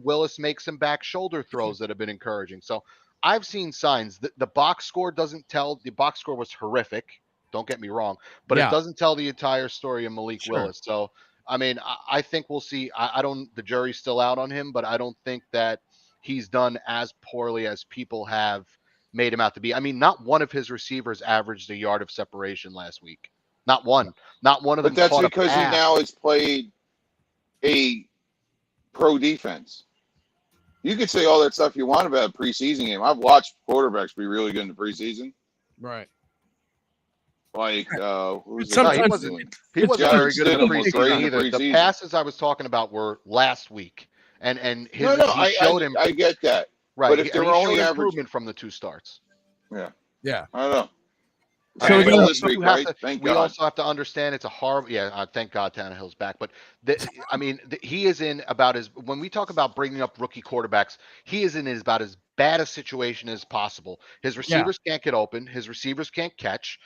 Willis make some back shoulder throws that have been encouraging. So I've seen signs. The box score doesn't tell. The box score was horrific. Don't get me wrong, but Yeah. it doesn't tell the entire story of Malik Sure. Willis. So, I mean, I think we'll see. I don't. The jury's still out on him, but I don't think that he's done as poorly as people have made him out to be. I mean, not one of his receivers averaged a yard of separation last week. Not one. Not one of them. But that's caught a because he pass. now has played a pro defense. You could say all that stuff you want about a preseason game. I've watched quarterbacks be really good in the preseason. Right. Like, who's Sometimes- No, he wasn't Jared very good in the Stidham was great preseason in the either. The preseason. passes I was talking about were last week, and he I showed him get that. right. but if he- they and were he only showed average- improvement from the 2 starts. Yeah. I don't know. So So we got- this week, You have right? to- Thank we God. also have to understand it's a horrible. Yeah, thank God Tannehill's back. But I mean, he is in about as when we talk about bringing up rookie quarterbacks, he is in about as bad a situation as possible. His receivers can't get open. His receivers can't catch.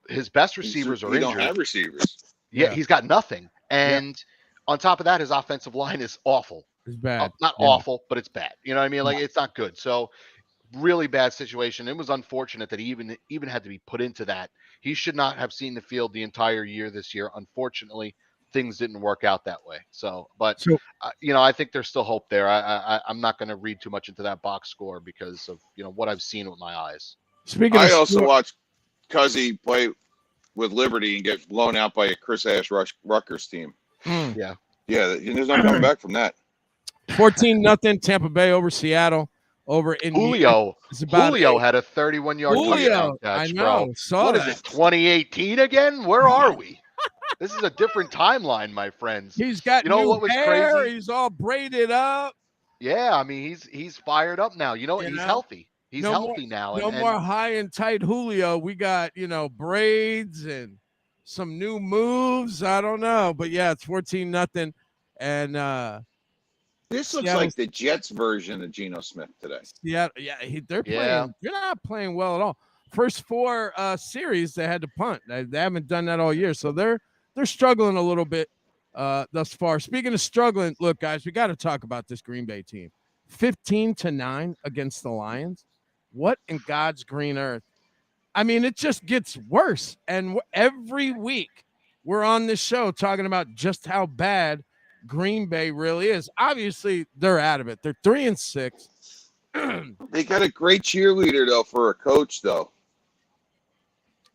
His best receivers are We don't injured. have receivers. Yeah, Yeah. he's got nothing. And on top of that, his offensive line is awful. It's bad. Not Yeah. awful, but it's bad. You know what I mean? Like it's not good. So really bad situation. It was unfortunate that he even had to be put into that. He should not have seen the field the entire year this year. Unfortunately, things didn't work out that way. So, but So I think there's still hope there. I'm not going to read too much into that box score because of what I've seen with my eyes. speaking I of also score- watched Cuzzy play with Liberty and get blown out by a Chris Ash Rutgers team. Mm. Yeah, there's no coming back from that. 14-0 Tampa Bay over Seattle over in Julio It's about Julio had a 31-yard Julio. touchdown catch, I know. bro. Saw What is that. it? 2018 again? Where are we? This is a different timeline, my friends. He's got You know new what was hair. crazy? He's all braided up. Yeah, I mean he's fired up now. You know You he's know? healthy. He's No healthy now. No and more high and tight Julio. We got, braids and some new moves. I don't know. But yeah, it's 14-0. And This looks Seattle's- like the Jets version of Geno Smith today. they're Yeah. playing. They're not playing well at all. First 4 series they had to punt. They haven't done that all year, so they're struggling a little bit thus far. Speaking of struggling, look, guys, we got to talk about this Green Bay team. 15-9 against the Lions. What in God's green earth? I mean, it just gets worse. And every week we're on this show talking about just how bad Green Bay really is. Obviously, they're out of it. They're 3-6. They got a great cheerleader though for a coach though.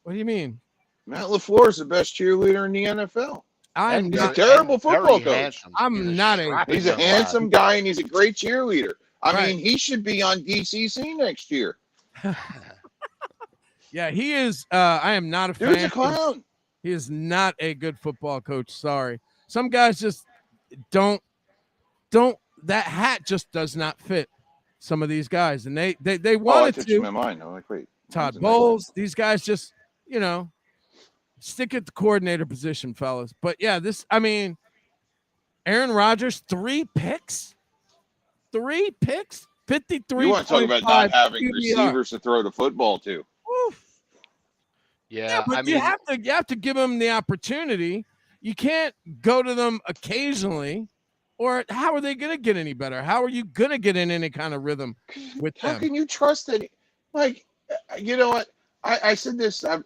What do you mean? Matt LaFleur is the best cheerleader in the NFL. I'm He's a not, terrible very football coach. handsome. I'm He's not a- strapping He's a young lad. handsome guy and he's a great cheerleader. I Right. mean, he should be on DCC next year. yeah, he is. I am not a Dude's fan. a clown. He is not a good football coach. Sorry. Some guys just don't that hat just does not fit some of these guys. And they Oh, I wanted took you to. in my mind. I'm like, wait. Todd who's the Bowles, these guys just, stick at the coordinator position, fellas. But yeah, Aaron Rodgers, 3 picks. 3 picks, 53. You want to talk about not having receivers to throw the football to? Oof. Yeah, but I mean, you have to give them the opportunity. You can't go to them occasionally Or how are they going to get any better? How are you going to get in any kind of rhythm with How them? can you trust it? Like, you know what? I said this. I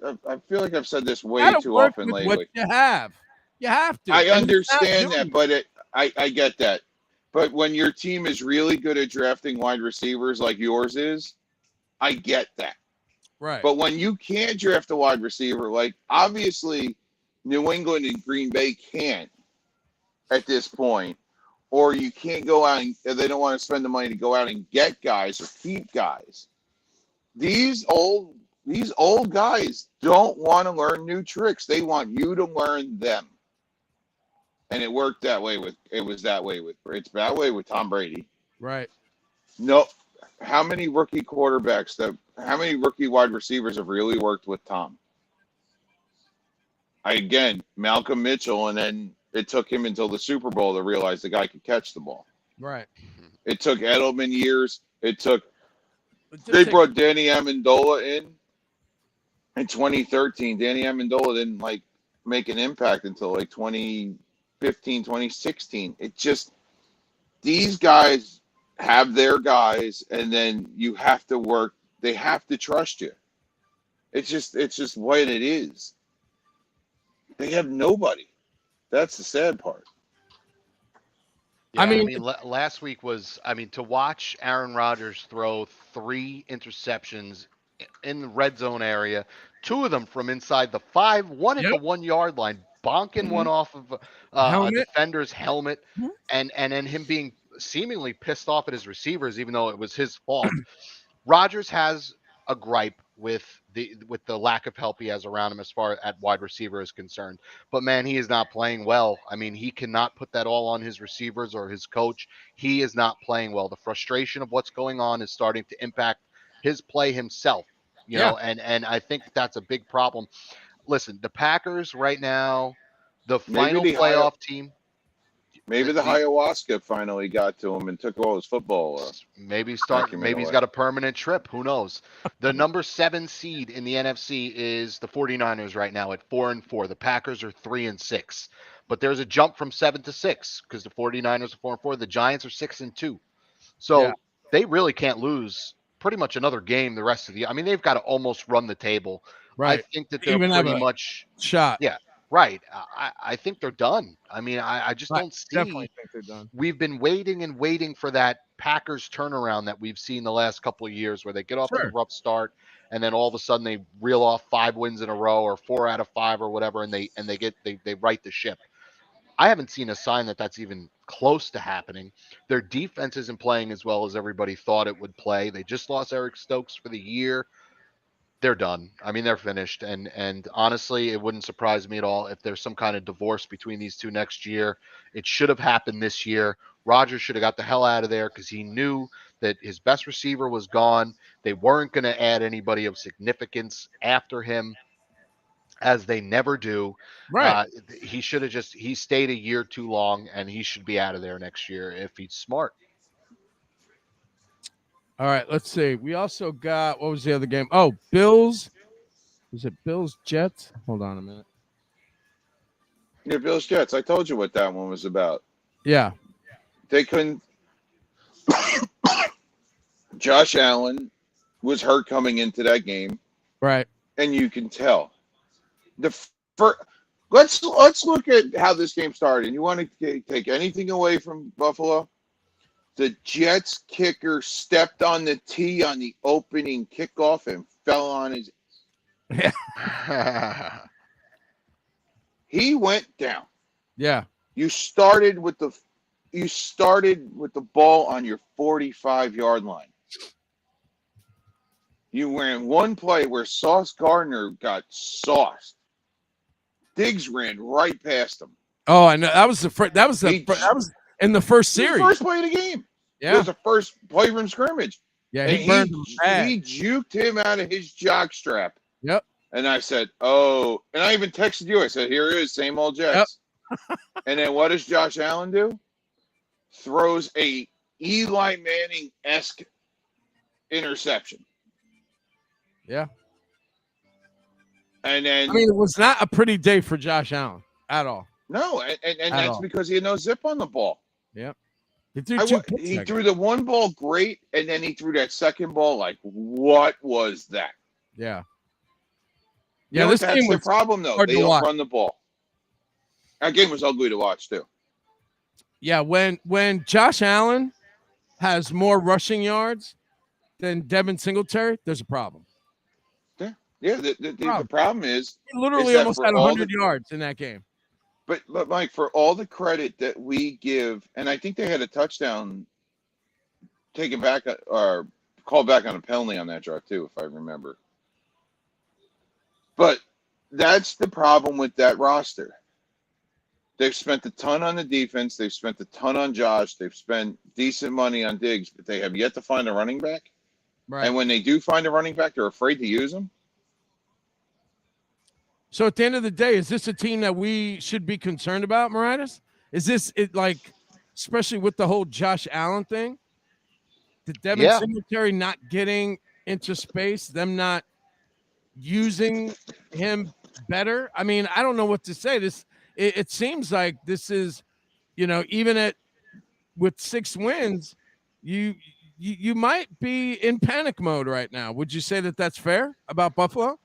feel like I've said this way Gotta too work often with what lately. you have. You have to. I And he's not understand doing that, but I get that. But when your team is really good at drafting wide receivers like yours is, I get that. right. But when you can't draft a wide receiver, like obviously New England and Green Bay can't at this point, or you can't go out and they don't want to spend the money to go out and get guys or keep guys. These old guys don't want to learn new tricks. They want you to learn them. And it worked that way it's that way with Tom Brady. Right. No, how many rookie wide receivers have really worked with Tom? Malcolm Mitchell, and then it took him until the Super Bowl to realize the guy could catch the ball. Right. It took Edelman years. It They just brought Danny Amendola in 2013. Danny Amendola didn't make an impact until 2015, 2016. It just, these guys have their guys, and then you have to work. They have to trust you. It's just what it is. They have nobody. That's the sad part. Yeah, I mean, last week was, to watch Aaron Rodgers throw 3 interceptions in the red zone area, 2 of them from inside the 5, one at Yep. the 1 yard line, bonking one off of a Helmet. defender's helmet, Mhm. and then him being seemingly pissed off at his receivers, even though it was his fault. Rodgers has a gripe with the lack of help he has around him as far as wide receiver is concerned. But man, he is not playing well. I mean, he cannot put that all on his receivers or his coach. He is not playing well. The frustration of what's going on is starting to impact his play himself, you know, and I think that's a big problem. Listen, the Packers right now, the final playoff team. Maybe the ayahuasca finally got to him and took all his football. Maybe he's away. got a permanent trip. Who knows? The number 7 seed in the NFC is the 49ers right now at 4-4. The Packers are 3-6. But there's a jump from 7 to 6 because the 49ers are 4-4. The Giants are 6-2. So they really can't lose pretty much another game the rest of the year. I mean, they've got to almost run the table. Right. I think that they're Even have pretty a much shot. Yeah. Right. I think they're done. I mean, I just don't Definitely see. think they're done. We've been waiting and waiting for that Packers turnaround that we've seen the last couple of years where they get off to a rough start and then all of a sudden they reel off 5 wins in a row or 4 out of 5 or whatever, and they right the ship. I haven't seen a sign that that's even close to happening. Their defense isn't playing as well as everybody thought it would play. They just lost Eric Stokes for the year. They're done. I mean, they're finished. And honestly, it wouldn't surprise me at all if there's some kind of divorce between these two next year. It should have happened this year. Rodgers should have got the hell out of there because he knew that his best receiver was gone. They weren't going to add anybody of significance after him, as they never do. Right. He should have he stayed a year too long, and he should be out of there next year if he's smart. All right, let's see. We also got, what was the other game? Oh, Bills. Was it Bills Jets? Hold on a minute. Yeah, Bills Jets. I told you what that one was about. Yeah. They couldn't. Josh Allen was hurt coming into that game. Right. And you can tell. Let's look at how this game started. You want to take anything away from Buffalo? The Jets kicker stepped on the tee on the opening kickoff and fell on his. He went down. Yeah. You started with the ball on your 45-yard line. You ran one play where Sauce Gardner got sauced. Diggs ran right past him. Oh, I know. That was in the first series. The first play of the game. Yeah. It was the first play from scrimmage. Yeah, he burned him bad. He juked him out of his jock strap. Yep. And I said, oh, and I even texted you. I said, here it is, same old Jets. Yep. And then what does Josh Allen do? Throws a Eli Manning-esque interception. Yeah. And then, I mean, it was not a pretty day for Josh Allen at all. No, and that's all. Because he had no zip on the ball. Yep. He threw two picks He that threw game. the one ball great, and then he threw that second ball like, what was that? Yeah. You Yeah, know this what? That's game the was problem, though. hard They to don't watch. run the ball. That game was ugly to watch, too. Yeah, when Josh Allen has more rushing yards than Devin Singletary, there's a problem. Yeah, the problem is He literally that almost for had all 100 yards in that game. but Mike, for all the credit that we give, and I think they had a touchdown taken back or called back on a penalty on that drive too, if I remember. But that's the problem with that roster. They've spent a ton on the defense. They've spent a ton on Josh. They've spent decent money on Diggs, but they have yet to find a running back. Right. And when they do find a running back, they're afraid to use him. So at the end of the day, is this a team that we should be concerned about, Maritas? Is this it, like, especially with the whole Josh Allen thing? The Devin Yeah. Singletary not getting into space, them not using him better. I mean, I don't know what to say. It seems like this is, even with 6 wins, you might be in panic mode right now. Would you say that that's fair about Buffalo?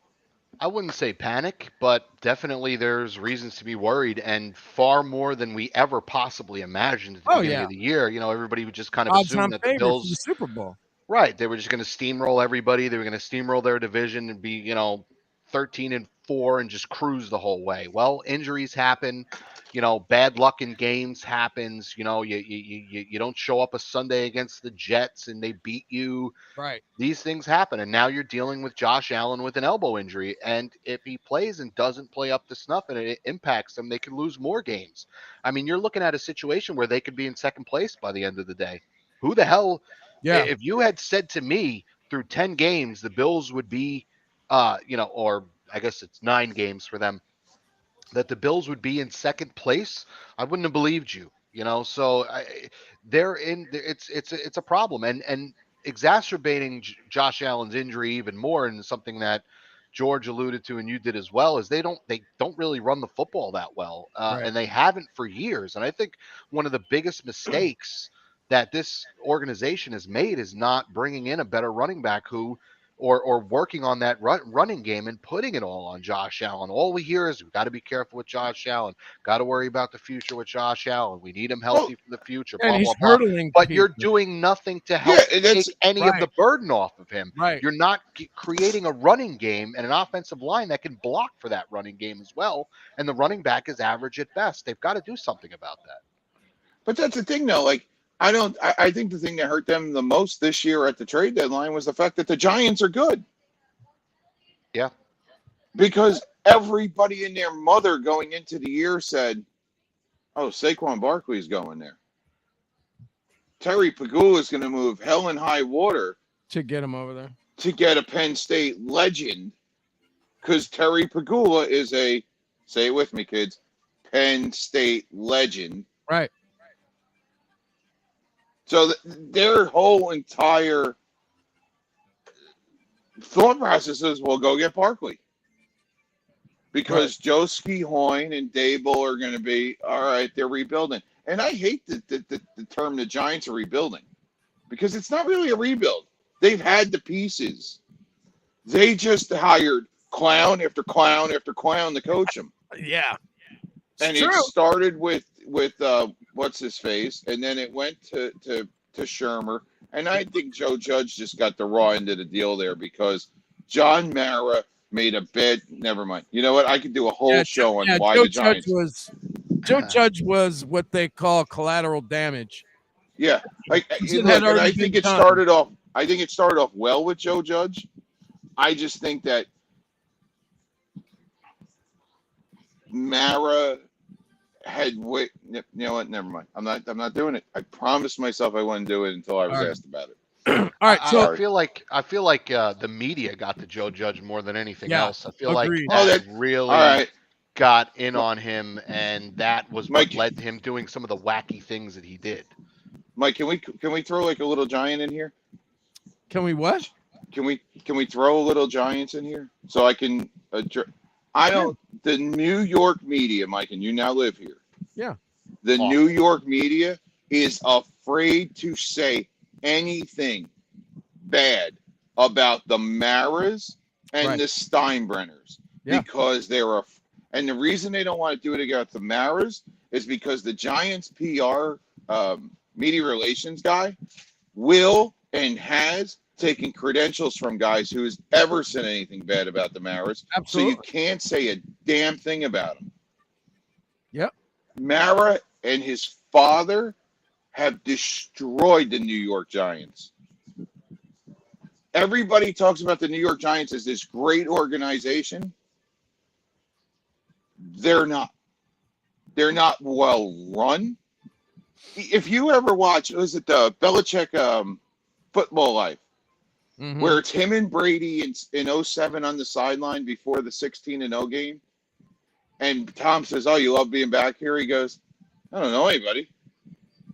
I wouldn't say panic, but definitely there's reasons to be worried, and far more than we ever possibly imagined at the beginning of the year. Everybody would just kind of assume Odds-on that the favorite for the Bills, Super Bowl. right? They were just going to steamroll everybody. They were going to steamroll their division and be, 13-4 and just cruise the whole way. Well, injuries happen. Bad luck in games happens. You don't show up a Sunday against the Jets and they beat you. Right. These things happen, and now you're dealing with Josh Allen with an elbow injury, and if he plays and doesn't play up to snuff and it impacts them, they could lose more games. I mean, you're looking at a situation where they could be in second place by the end of the day. Who the hell? Yeah. If you had said to me through 10 games the Bills would be, or I guess it's 9 games for them, that the Bills would be in second place, I wouldn't have believed you. So it's a problem, and exacerbating Josh Allen's injury even more, and something that George alluded to and you did as well, is they don't really run the football that well, Right. and they haven't for years. And I think one of the biggest mistakes that this organization has made is not bringing in a better running back or working on that running game and putting it all on Josh Allen. All we hear is we've got to be careful with Josh Allen. Got to worry about the future with Josh Allen. We need him healthy for the future. And Blah, he's blah, blah. hurdling But people. you're doing nothing to help take any of right. the burden off of him. Right. You're not creating a running game and an offensive line that can block for that running game as well. And the running back is average at best. They've got to do something about that. But that's the thing, though. Like, I think the thing that hurt them the most this year at the trade deadline was the fact that the Giants are good. Yeah. Because everybody and their mother going into the year said, oh, Saquon Barkley's going there. Terry Pagula is going to move hell and high water to get him over there to get a Penn State legend, because Terry Pagula is say it with me, kids, Penn State legend. Right. So their whole entire thought process is, we'll go get Barkley. Because Joe Skihoyne and Dable are going to be, all right, they're rebuilding. And I hate the term the Giants are rebuilding, because it's not really a rebuild. They've had the pieces. They just hired clown after clown after clown to coach them. Yeah. And true. it started with what's his face, and then it went to Shermer. And I think Joe Judge just got the raw end of the deal there, because John Mara made a bad. Never mind. You know what? I could do a whole show on why Joe the Giants. Joe Judge was what they call collateral damage. Yeah, I think it started off. I think it started off well with Joe Judge. I just think that Mara had wait. You know what? Never mind. I'm not doing it. I promised myself I wouldn't do it until I was asked about it. All right, so I feel like the media got to Joe Judge more than anything else. I feel agreed. like that really all right. got in on him, and that was Mike, what led to him doing some of the wacky things that he did. Mike, can we throw like a little giant in here? Can we what? Can we throw a little Giants in here so I can? The New York media, Mike, and you now live here. Yeah. The New York media is afraid to say anything bad about the Maras and Right. the Steinbrenners Yeah. because and the reason they don't want to do it against the Maras is because the Giants PR media relations guy will and has taken credentials from guys who has ever said anything bad about the Maras. So you Absolutely. can't say a damn thing about them. Yep. Mara and his father have destroyed the New York Giants. Everybody talks about the New York Giants as this great organization. They're not. They're not well run. If you ever watch, was it the Belichick Football Life, Mhm. where it's him and Brady in 07 on the sideline before the 16-0 game, and Tom says, "Oh, you love being back here?" He goes, "I don't know anybody.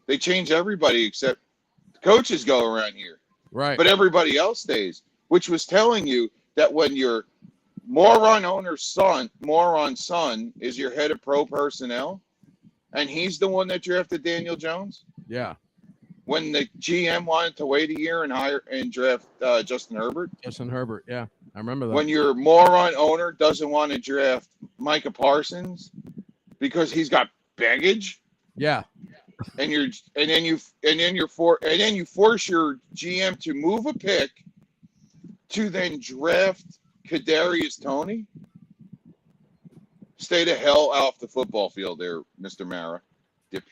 They change everybody except the coaches go around here, Right. but everybody else stays," which was telling you that when your moron owner's son is your head of pro personnel, and he's the one that drafted Daniel Jones. Yeah. When the GM wanted to wait a year and hire and draft Justin Herbert. Justin Herbert. Yeah. I remember that. When your moron owner doesn't want to draft Micah Parsons because he's got baggage, Yeah. and then you force your GM to move a pick to then draft Kadarius Toney. Stay the hell off the football field there, Mr. Mara.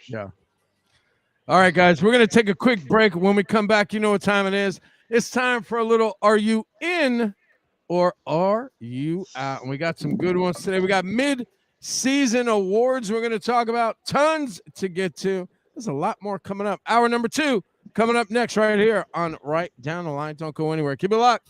Yeah. All right, guys, we're going to take a quick break. When we come back, you know what time it is. It's time for a little Are You In or Are You Out? And we got some good ones today. We got mid-season awards we're going to talk about. Tons to get to. There's a lot more coming up. Hour number 2 coming up next right here on Right Down the Line. Don't go anywhere. Keep it locked.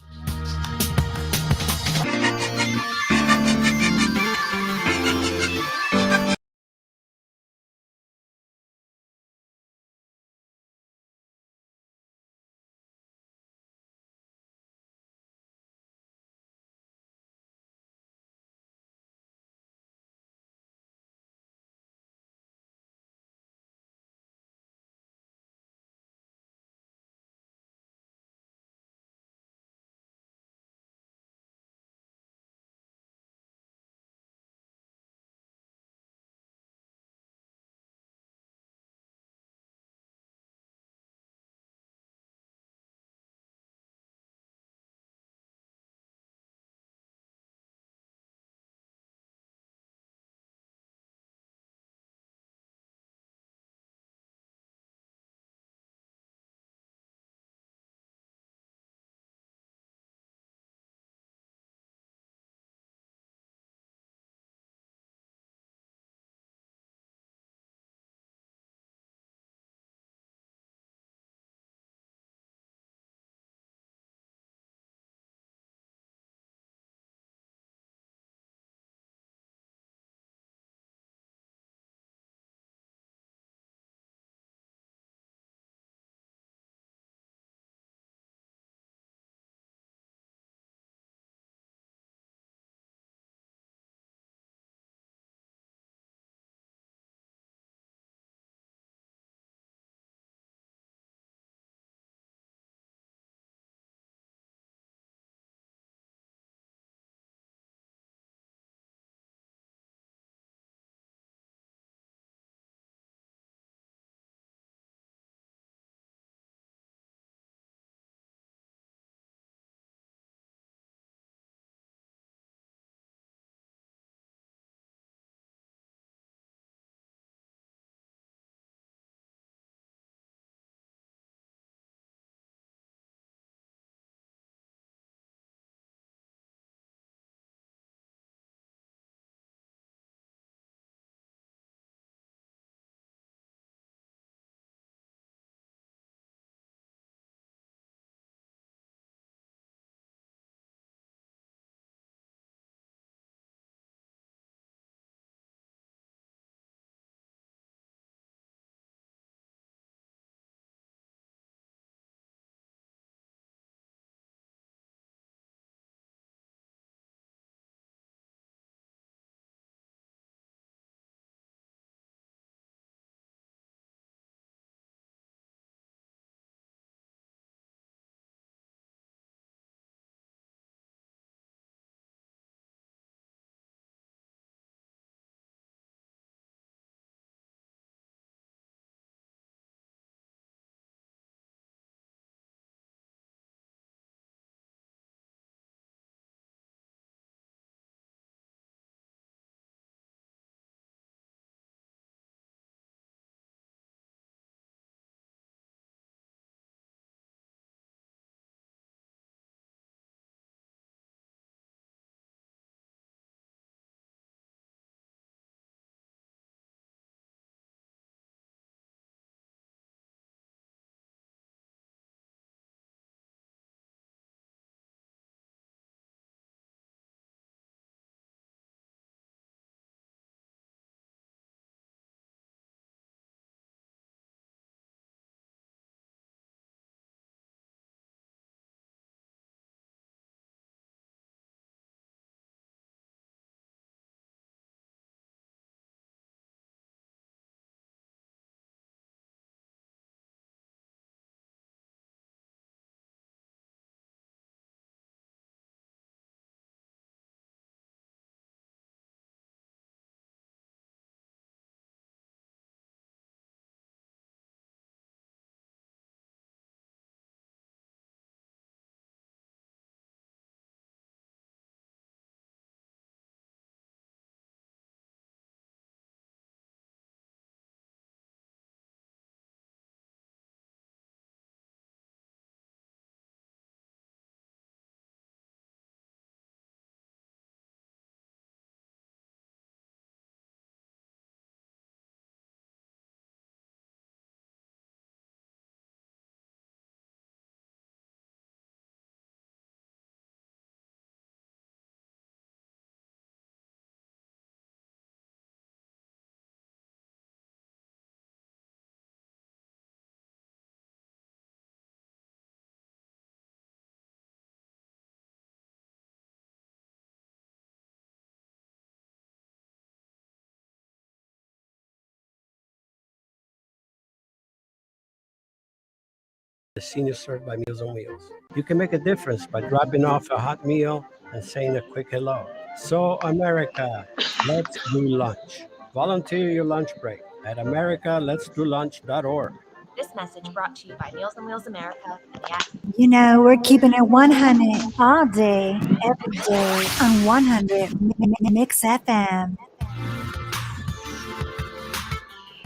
the senior served by Meals on Wheels. You can make a difference by dropping off a hot meal and saying a quick hello. So, America, let's do lunch. Volunteer your lunch break at americaletsdolunch.org. This message brought to you by Meals on Wheels America and the Act. You know, we're keeping it 100 all day, every day on 100 Mix FM.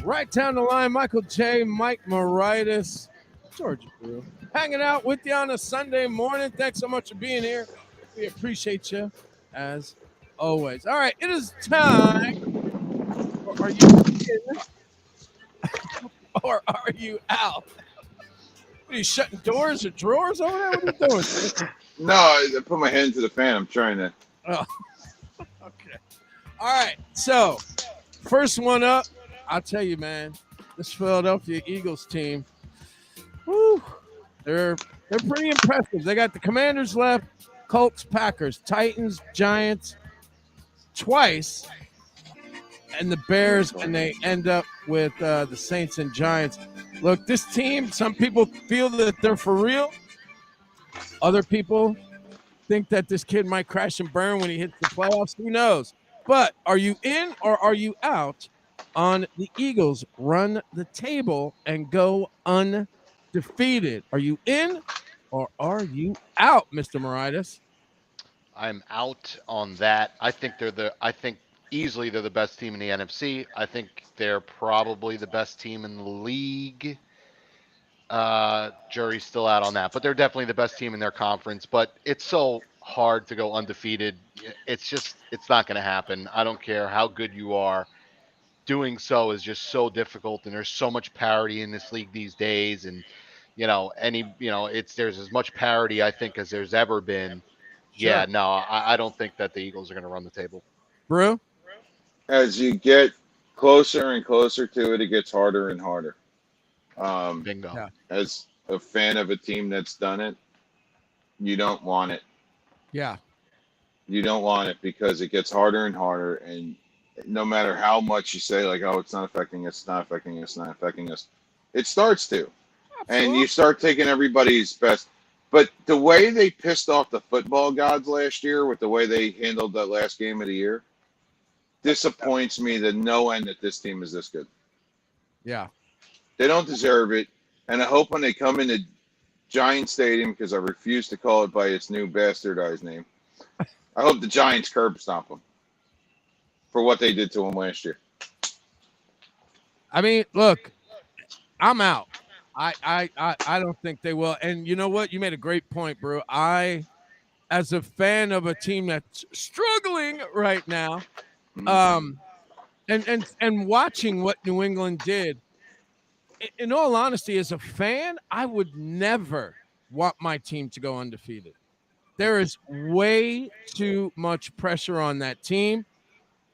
Right down the line, Michael J, Mike Moritas, George Brew, hanging out with you on a Sunday morning. Thanks so much for being here. We appreciate you as always. All right, it is time. Are you in or are you out? What are you shutting doors or drawers over there? What are you doing? No, I put my hand to the fan. I'm trying to. Oh, okay. All right. So, first one up, I'll tell you, man, this Philadelphia Eagles team, whew, they're pretty impressive. They got the Commanders left, Colts, Packers, Titans, Giants twice, and the Bears, and they end up with the Saints and Giants. Look, this team, some people feel that they're for real. Other people think that this kid might crash and burn when he hits the playoffs. Who knows? But are you in or are you out on the Eagles run the table and go undefeated? Are you in or are you out, Mr. Moritas? I'm out on that. I think easily they're the best team in the NFC. I think they're probably the best team in the league. Jury's still out on that, but they're definitely the best team in their conference. But it's so hard to go undefeated. It's not going to happen. I don't care how good you are. Doing so is just so difficult, and there's so much parity in this league these days. And there's as much parity I think as there's ever been. Sure. Yeah, no, I don't think that the Eagles are going to run the table. Brew? As you get closer and closer to it, it gets harder and harder. Bingo. Yeah. As a fan of a team that's done it, you don't want it. Yeah. You don't want it because it gets harder and harder. And no matter how much you say, like, oh, it's not affecting us, it's not affecting us, it's not affecting us, it starts to. Absolutely. And you start taking everybody's best. But the way they pissed off the football gods last year with the way they handled that last game of the year disappoints me to no end that this team is this good. Yeah. They don't deserve it. And I hope when they come into Giant Stadium, because I refuse to call it by its new bastardized name, I hope the Giants curb stomp them for what they did to them last year. I mean, look, I'm out. I don't think they will. And you know what? You made a great point, bro. As a fan of a team that's struggling right now, and watching what New England did, in all honesty, as a fan, I would never want my team to go undefeated. There is way too much pressure on that team.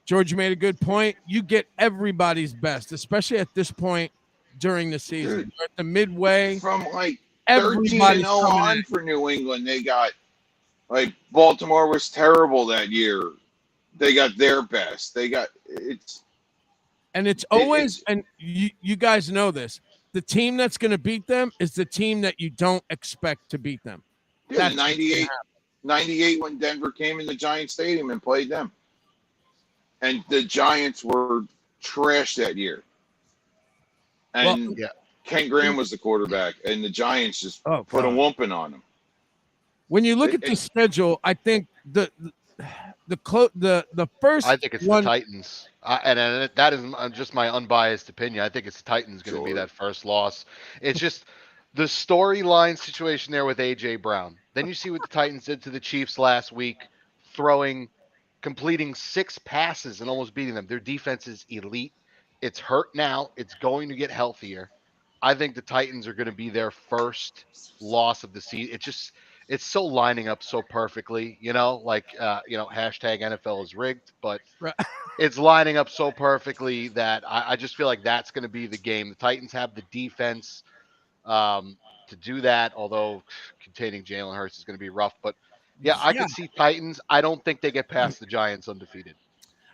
George made a good point. You get everybody's best, especially at this point during the season. Dude, you're at the midway. From like 13-0 Everybody's on for New England, they got, like, Baltimore was terrible that year. They got their best. They got it's. And it's always, and you guys know this, the team that's going to beat them is the team that you don't expect to beat them. Yeah, 98 when Denver came in the Giant Stadium and played them. And the Giants were trash that year. And Ken Graham was the quarterback, and the Giants just put a whooping on them. When you look at the schedule, I think the first. I think it's the Titans, and that is just my unbiased opinion. I think it's the Titans going to be that first loss. It's just the storyline situation there with AJ Brown. Then you see what the Titans did to the Chiefs last week, completing 6 passes and almost beating them. Their defense is elite. It's hurt now. It's going to get healthier. I think the Titans are going to be their first loss of the season. It's so lining up so perfectly, hashtag NFL is rigged, but it's lining up so perfectly that I just feel like that's going to be the game. The Titans have the defense to do that, although containing Jalen Hurts is going to be rough. But I can see Titans. I don't think they get past the Giants undefeated.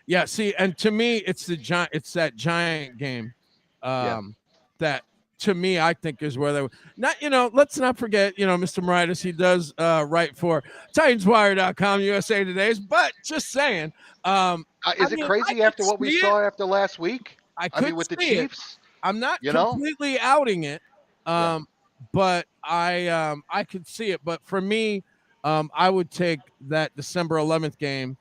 Yeah, see, and to me, it's that Giant game that to me, I think is where they were. Not, let's not forget, Mr. Moritas, he does write for TitansWire.com, USA Today's, but just saying. Is it crazy after what we saw after last week? I mean, with the see Chiefs? I'm not completely outing it, but I could see it. But for me, I would take that December 11th game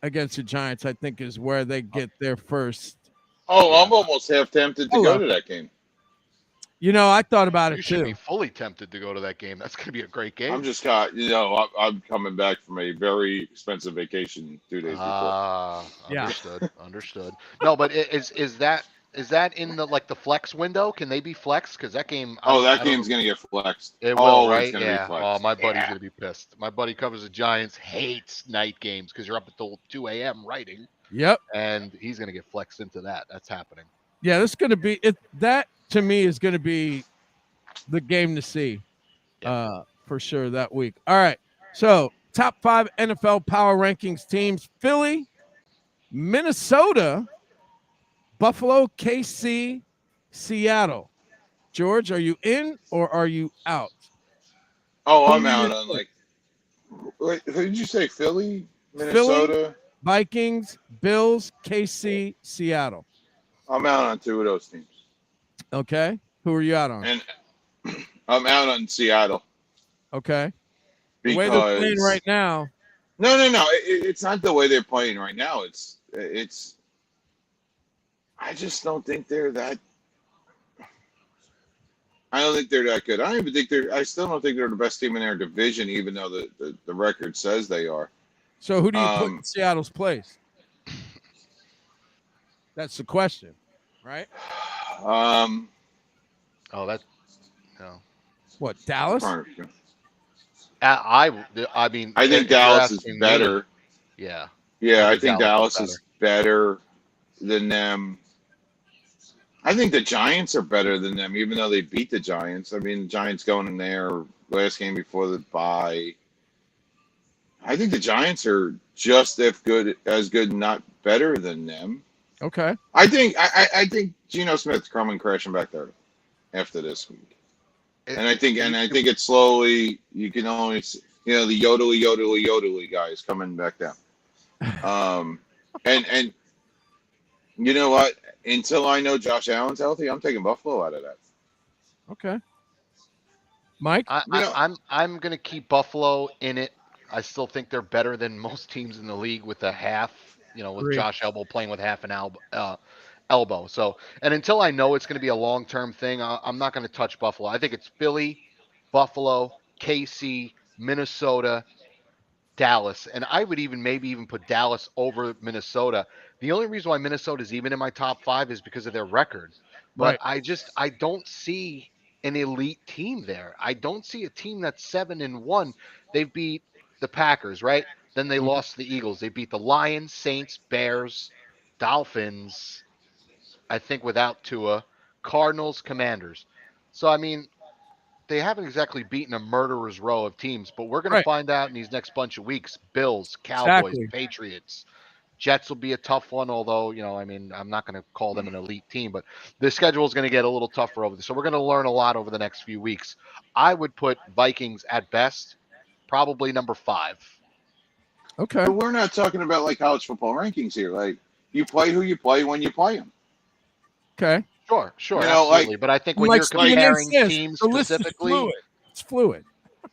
against the Giants. I think is where they get their first. Oh, I'm almost half tempted to go to that game. I thought about it You too. should be fully tempted to go to that game. That's going to be a great game. I'm just I'm coming back from a very expensive vacation 2 days before. Understood. No, but is that in the flex window? Can they be flexed? Because that game. That game's going to get flexed. It will, right? It's gonna be flexed. Oh, my buddy's going to be pissed. My buddy covers the Giants, hates night games because you're up until 2 a.m. writing. Yep. And he's going to get flexed into that. That's happening. Yeah, this is going to be it. That to me is going to be the game to see, for sure that week. All right, so top 5 NFL power rankings teams: Philly, Minnesota, Buffalo, KC, Seattle. George, are you in or are you out? Oh, I'm out on wait, who did you say? Philly, Minnesota, Philly, Vikings, Bills, KC, Seattle. I'm out on 2 of those teams. Okay. Who are you out on? And I'm out on Seattle. Okay. The way they're playing right now. No. It's not the way they're playing right now. It's. I just don't think they're that. I don't think they're that good. I still don't think they're the best team in their division, even though the record says they are. So who do you put in Seattle's place? That's the question, right? What, Dallas? I mean, I think Dallas is better. Yeah. Yeah, I think Dallas is better than them. I think the Giants are better than them, even though they beat the Giants. I mean, the Giants going in there last game before the bye. I think the Giants are just as good, not better than them. Okay. I think Geno Smith's coming crashing back there after this week. And I think it's slowly, you can only, the yodely guys coming back down. And you know what? Until I know Josh Allen's healthy, I'm taking Buffalo out of that. Okay. Mike? I'm going to keep Buffalo in it. I still think they're better than most teams in the league with a half, with Josh Elbow playing with half an elbow. So, and until I know it's going to be a long-term thing, I'm not going to touch Buffalo. I think it's Philly, Buffalo, KC, Minnesota, Dallas. And I would maybe even put Dallas over Minnesota. The only reason why Minnesota is even in my top 5 is because of their record. But I don't see an elite team there. I don't see a team that's 7-1. They beat the Packers, right? Then they lost to the Eagles. They beat the Lions, Saints, Bears, Dolphins, I think without Tua, Cardinals, Commanders. So, I mean, they haven't exactly beaten a murderer's row of teams, but we're going to find out in these next bunch of weeks. Bills, Cowboys, Patriots. Jets will be a tough one, although, I'm not going to call them an elite team, but the schedule is going to get a little tougher over there. So we're going to learn a lot over the next few weeks. I would put Vikings at best, probably number 5. Okay. But we're not talking about like college football rankings here. Like, you play who you play when you play them. Okay. Sure, absolutely. But I think when you're comparing teams specifically, it's fluid.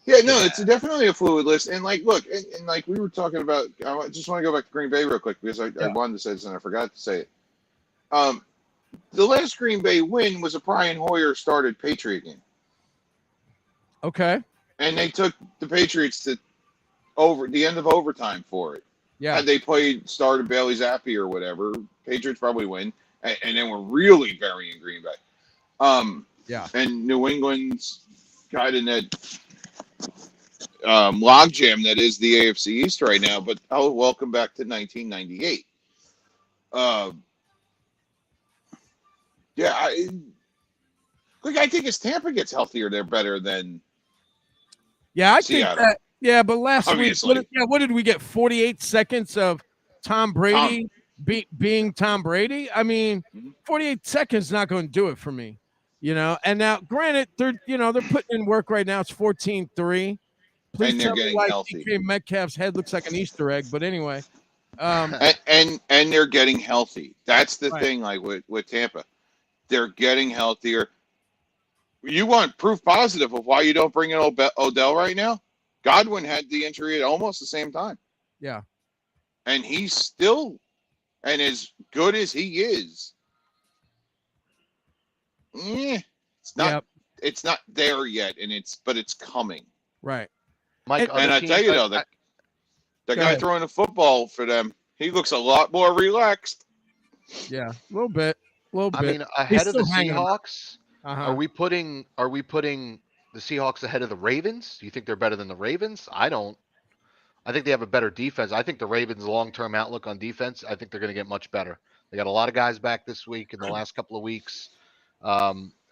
Yeah, no, it's definitely a fluid list. And like, look, and like we were talking about, I just want to go back to Green Bay real quick because I wanted to say this and I forgot to say it. The last Green Bay win was a Brian Hoyer started Patriot game. Okay. And they took the Patriots to the end of overtime for it. Yeah. Had they started Bailey Zappi or whatever, Patriots probably win. And then we're really burying Green Bay. Yeah. And New England's got in that logjam that is the AFC East right now. But welcome back to 1998. I think as Tampa gets healthier, they're better than. Yeah, I Seattle. think that. Yeah, but last Obviously. week, what did we get? 48 seconds of Tom Brady being Tom Brady. I mean, Mhm. 48 seconds not going to do it for me, you know. And now, granted, they're putting in work right now. It's 14-3. Please And they're tell me getting why healthy. DK Metcalf's head looks like an Easter egg. But anyway, And they're getting healthy. That's the Right. thing. Like with Tampa, they're getting healthier. You want proof positive of why you don't bring in Odell right now? Godwin had the injury at almost the same time, yeah, and he's still, and as good as he is, it's not. Yep. It's not there yet, but it's coming. right. Mike, And other I tell teams you that- though, the Go guy ahead. throwing the football for them, he looks a lot more relaxed. Yeah, a little bit. I mean, He's ahead of the still hanging around. Seahawks, Uh-huh. are we putting the Seahawks ahead of the Ravens? Do you think they're better than the Ravens? I don't. I think they have a better defense. I think the Ravens' long-term outlook on defense, I think they're going to get much better. They got a lot of guys back this week in the last couple of weeks.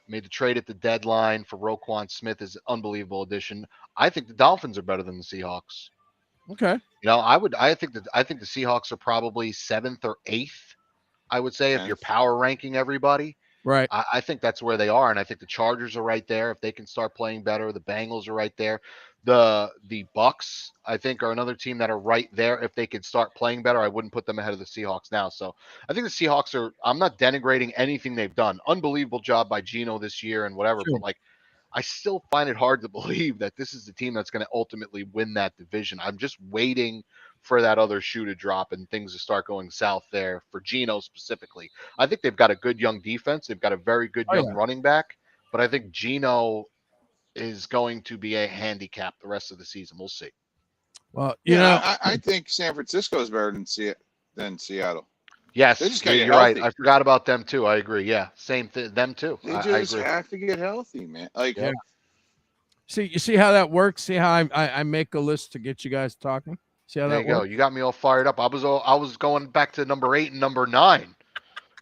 Made the trade at the deadline for Roquan Smith is an unbelievable addition. I think the Dolphins are better than the Seahawks. Okay. You know, I think the Seahawks are probably 7th or 8th. I would say if Okay. you're power ranking everybody. Right. I think that's where they are, and I think the Chargers are right there. If they can start playing better, the Bengals are right there. The Bucks, I think, are another team that are right there. If they could start playing better, I wouldn't put them ahead of the Seahawks now. So I think the Seahawks are. I'm not denigrating anything they've done. Unbelievable job by Geno this year and whatever. Sure. But like, I still find it hard to believe that this is the team that's going to ultimately win that division. I'm just waiting for that other shoe to drop and things to start going south there for Geno specifically. I think they've got a good young defense. They've got a very good young running back, but I think Geno is going to be a handicap the rest of the season. We'll see. Well, you know, I think San Francisco is better than Seattle. Yes, They just gotta you're get right. healthy. I forgot about them too. I agree. Yeah, same thing. Them too. They I just agree. have to get healthy, man. Like, Yeah. you see how that works? See how I make a list to get you guys talking? See how There that you go. works? You got me all fired up. I was going back to number 8 and number 9.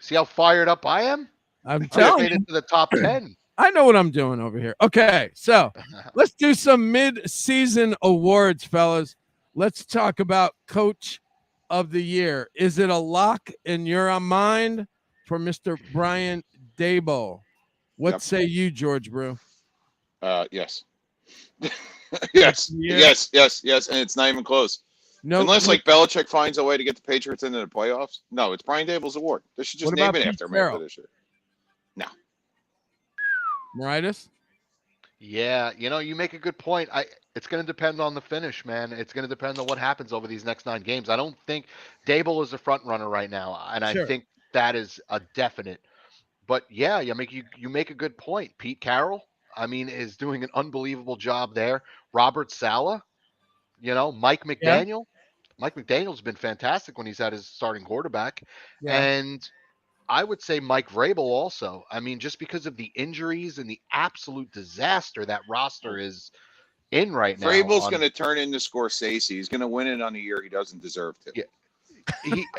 See how fired up I am? I'm I just telling made you. it to the top 10. I know what I'm doing over here. Okay, so let's do some mid-season awards, fellas. Let's talk about Coach of the Year. Is it a lock in your mind for Mr. Brian Daboll? What Yep. say you, George Brew? yes. yes, Yeah. yes, and it's not even close. No, Unless like Belichick finds a way to get the Patriots into the playoffs. No, it's Brian Daboll's award. They should just What name about it Pete after him Carroll? after this year. No. Maritis? Yeah, you make a good point. It's going to depend on the finish, man. It's going to depend on what happens over these next 9 games. I don't think Dable is the front runner right now, and Sure. I think that is a definite. But yeah, you make a good point. Pete Carroll, I mean, is doing an unbelievable job there. Robert Saleh, Mike Yeah. McDaniel. Mike McDaniel's been fantastic when he's had his starting quarterback. Yeah. And I would say Mike Vrabel also. I mean, just because of the injuries and the absolute disaster that roster is in right now. Vrabel's going to turn into Scorsese. He's going to win it on a year he doesn't deserve to. Yeah.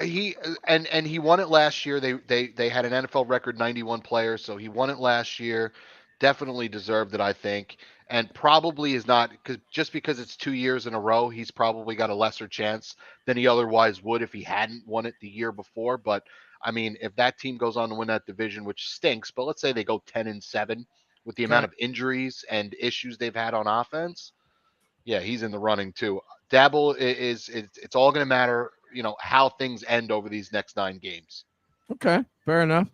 He won it last year. They had an NFL record 91 players, so he won it last year. Definitely deserved it, I think. And probably is not because it's 2 years in a row, he's probably got a lesser chance than he otherwise would if he hadn't won it the year before. But I mean, if that team goes on to win that division, which stinks, but let's say they go 10-7 with the amount of injuries and issues they've had on offense, yeah, he's in the running too. Dabble it's all going to matter, how things end over these next 9 games. Okay, fair enough.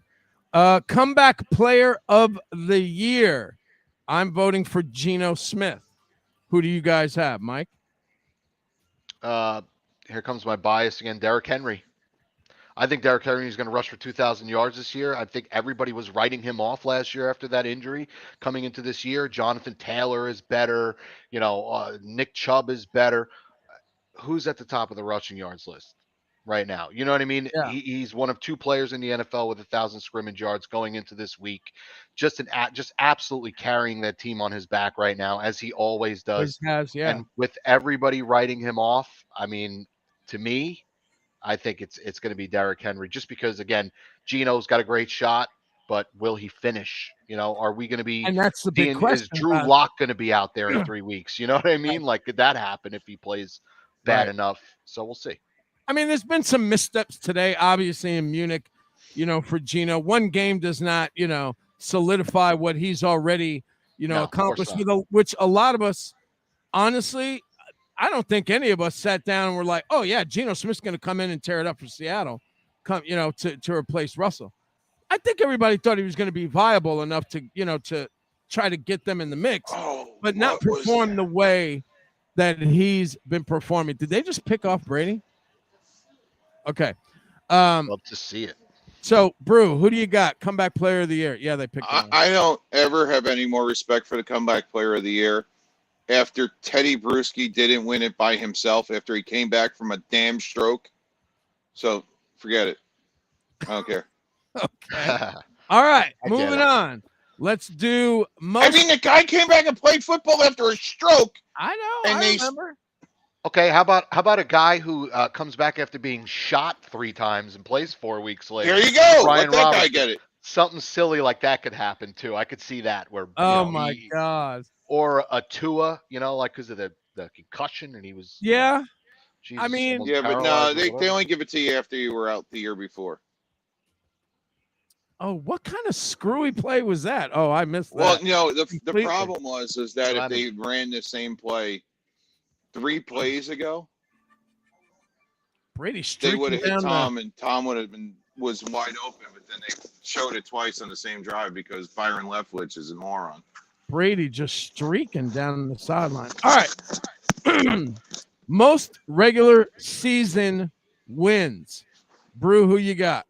Comeback player of the year. I'm voting for Geno Smith. Who do you guys have, Mike? Here comes my bias again, Derrick Henry. I think Derrick Henry is going to rush for 2,000 yards this year. I think everybody was writing him off last year after that injury. Coming into this year, Jonathan Taylor is better. Nick Chubb is better. Who's at the top of the rushing yards list right now? You know what I mean? Yeah. He's one of 2 players in the NFL with 1,000 scrimmage yards going into this week. Just absolutely carrying that team on his back right now, as he always does. Yeah. And with everybody writing him off, I mean, to me, I think it's going to be Derrick Henry, just because, again, Geno's got a great shot, but will he finish? Are we going to be? And that's the big Is question. Drew Lock going to be out there in 3 weeks? You know what I mean? Like, could that happen if he plays bad enough? So we'll see. I mean, there's been some missteps today, obviously in Munich, for Gino. One game does not, solidify what he's already, No, of course accomplished, not. which a lot of us, honestly, I don't think any of us sat down and were like, oh yeah, Geno Smith's going to come in and tear it up for Seattle, to replace Russell. I think everybody thought he was going to be viable enough to, to try to get them in the mix, but not perform the way that he's been performing. Did they just pick off Brady? Okay. Love to see it. So, Brew, who do you got? Comeback player of the year. Yeah, they picked him. I don't ever have any more respect for the comeback player of the year after Teddy Bruschi didn't win it by himself after he came back from a damn stroke. So forget it. I don't care. Okay. All right. Moving on. Let's do most. I mean, the guy came back and played football after a stroke. I know. And I they remember. Okay, how about a guy who comes back after being shot 3 times and plays 4 weeks later? There you go. Brian Let that guy Robinson. get it. Something silly like that could happen too. I could see that where My God. Or a Tua, like because of the concussion and he was Yeah. Jesus, I mean, Yeah, but no, paralyzed or they whatever. only give it to you after you were out the year before. Oh, what kind of screwy play was that? Oh, I missed that. Well, the Completely. problem is that That's if they ran the same play 3 plays ago, Brady they streaking would have hit down Tom, and Tom was wide open. But then they showed it twice on the same drive because Byron Leftwich is a moron. Brady just streaking down the sideline. All right. Most regular season wins. Brew, who you got?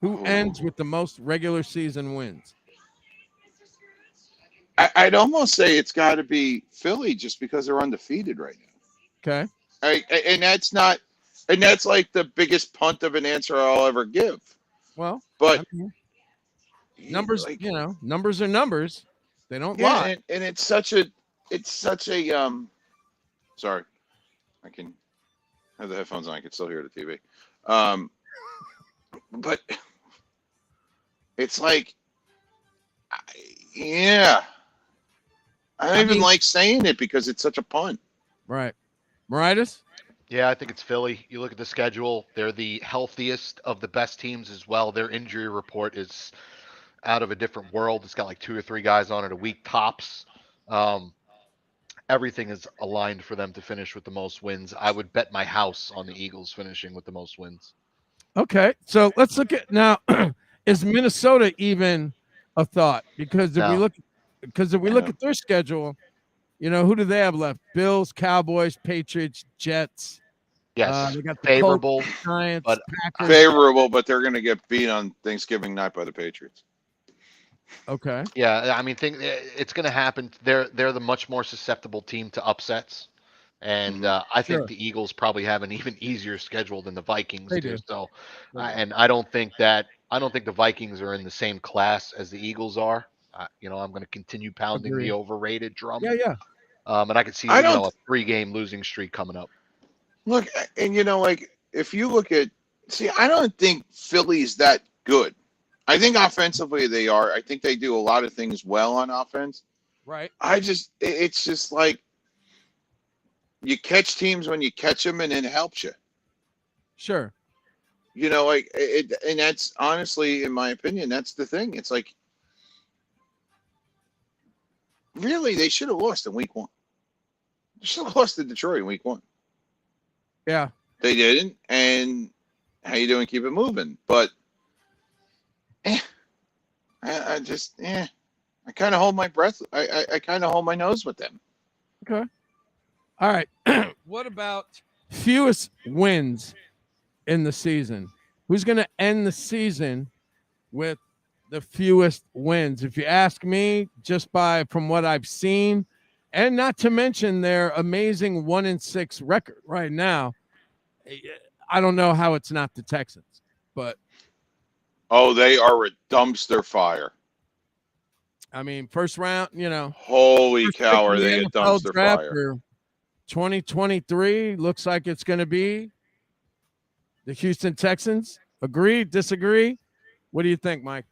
Who ends with the most regular season wins? I'd almost say it's got to be Philly just because they're undefeated right now. Okay. And that's like the biggest punt of an answer I'll ever give. Well, But I mean, numbers, like, numbers are numbers. They don't yeah, lie. and it's such a sorry, I can have the headphones on. I can still hear the TV. But it's like, yeah, I don't even like saying it because it's such a punt. Right. Maritis? Yeah, I think it's Philly. You look at the schedule; they're the healthiest of the best teams as well. Their injury report is out of a different world. It's got like 2 or 3 guys on it a week tops. Everything is aligned for them to finish with the most wins. I would bet my house on the Eagles finishing with the most wins. Okay. So let's look at now. Is Minnesota even a thought? Because if we look at their schedule, who do they have left? Bills, Cowboys, Patriots, Jets. Yes, they got the favorable, Colts, Giants, but Packers. Favorable, but they're going to get beat on Thanksgiving night by the Patriots. Okay. Yeah, I mean, it's going to happen. They're the much more susceptible team to upsets, and I think the Eagles probably have an even easier schedule than the Vikings do. So, and I don't think the Vikings are in the same class as the Eagles are. I'm going to continue pounding the overrated drum. Yeah. And I could see a 3-game losing streak coming up. Look, and if you look at, I don't think Philly's that good. I think offensively they are. I think they do a lot of things well on offense. Right. It's just like you catch teams when you catch them, and it helps you. Sure. And that's honestly, in my opinion, that's the thing. It's like, really, they should have lost in week 1. They should have lost to Detroit in week 1. Yeah. They didn't, and how you doing? Keep it moving. But I kind of hold my breath. I kind of hold my nose with them. Okay. All right. What about fewest wins in the season? Who's going to end the season with the fewest wins? If you ask me, just from what I've seen, and not to mention their amazing 1-6 record right now, I don't know how it's not the Texans, but they are a dumpster fire. I mean, first round, Holy cow, are they a NFL dumpster draft fire? for 2023 looks like it's going to be the Houston Texans. Agree? Disagree? What do you think, Mike?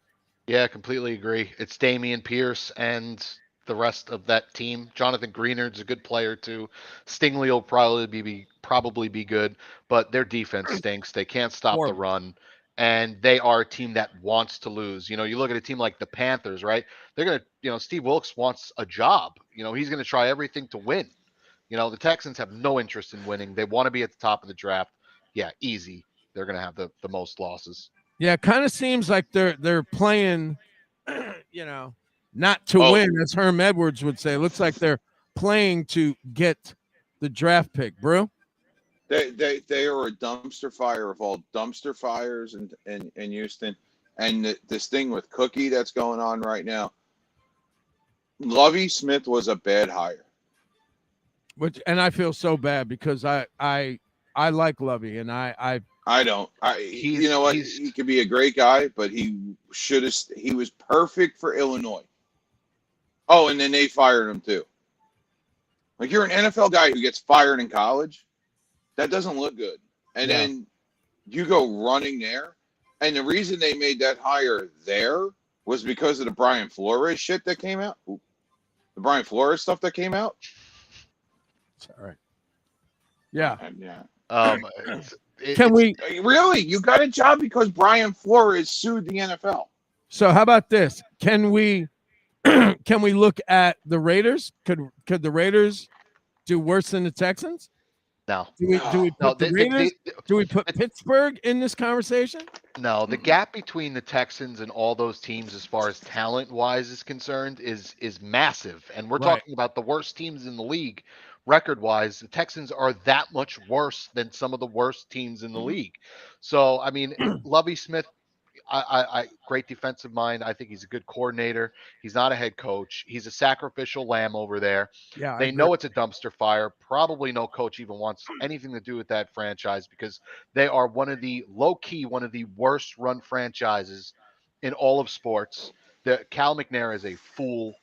Yeah, completely agree. It's Dameon Pierce and the rest of that team. Jonathan Greenard's a good player too. Stingley will probably be good, but their defense stinks. They can't stop the Horrible. run, and they are a team that wants to lose. You know, you look at a team like the Panthers, right? They're gonna, Steve Wilkes wants a job. He's gonna try everything to win. The Texans have no interest in winning. They want to be at the top of the draft. Yeah, easy. They're gonna have the most losses. Yeah, it kind of seems like they're playing, not to win, as Herm Edwards would say. It looks like they're playing to get the draft pick, bro. They are a dumpster fire of all dumpster fires in Houston. And this thing with Cookie that's going on right now. Lovie Smith was a bad hire. And I feel so bad because I like Lovey, and I don't. You know what? He could be a great guy, but he was perfect for Illinois. Oh, and then they fired him too. Like, you're an NFL guy who gets fired in college. That doesn't look good. And then you go running there. And the reason they made that hire there was because of the Brian Flores shit that came out. Ooh. The Brian Flores stuff that came out. It's all right. Yeah. Can we really? You got a job because Brian Flores sued the NFL. So how about this? Can we look at the Raiders? Could the Raiders do worse than the Texans? No. Do we put the Raiders? Do we put Pittsburgh in this conversation? No, the gap between the Texans and all those teams, as far as talent-wise is concerned, is massive. And we're talking about the worst teams in the league, record-wise. The Texans are that much worse than some of the worst teams in the league. So, I mean, Lovie Smith, I great defensive mind. I think he's a good coordinator. He's not a head coach. He's a sacrificial lamb over there. Yeah, they know it's a dumpster fire. Probably no coach even wants anything to do with that franchise because they are one of the worst run franchises in all of sports. Cal McNair is a fool.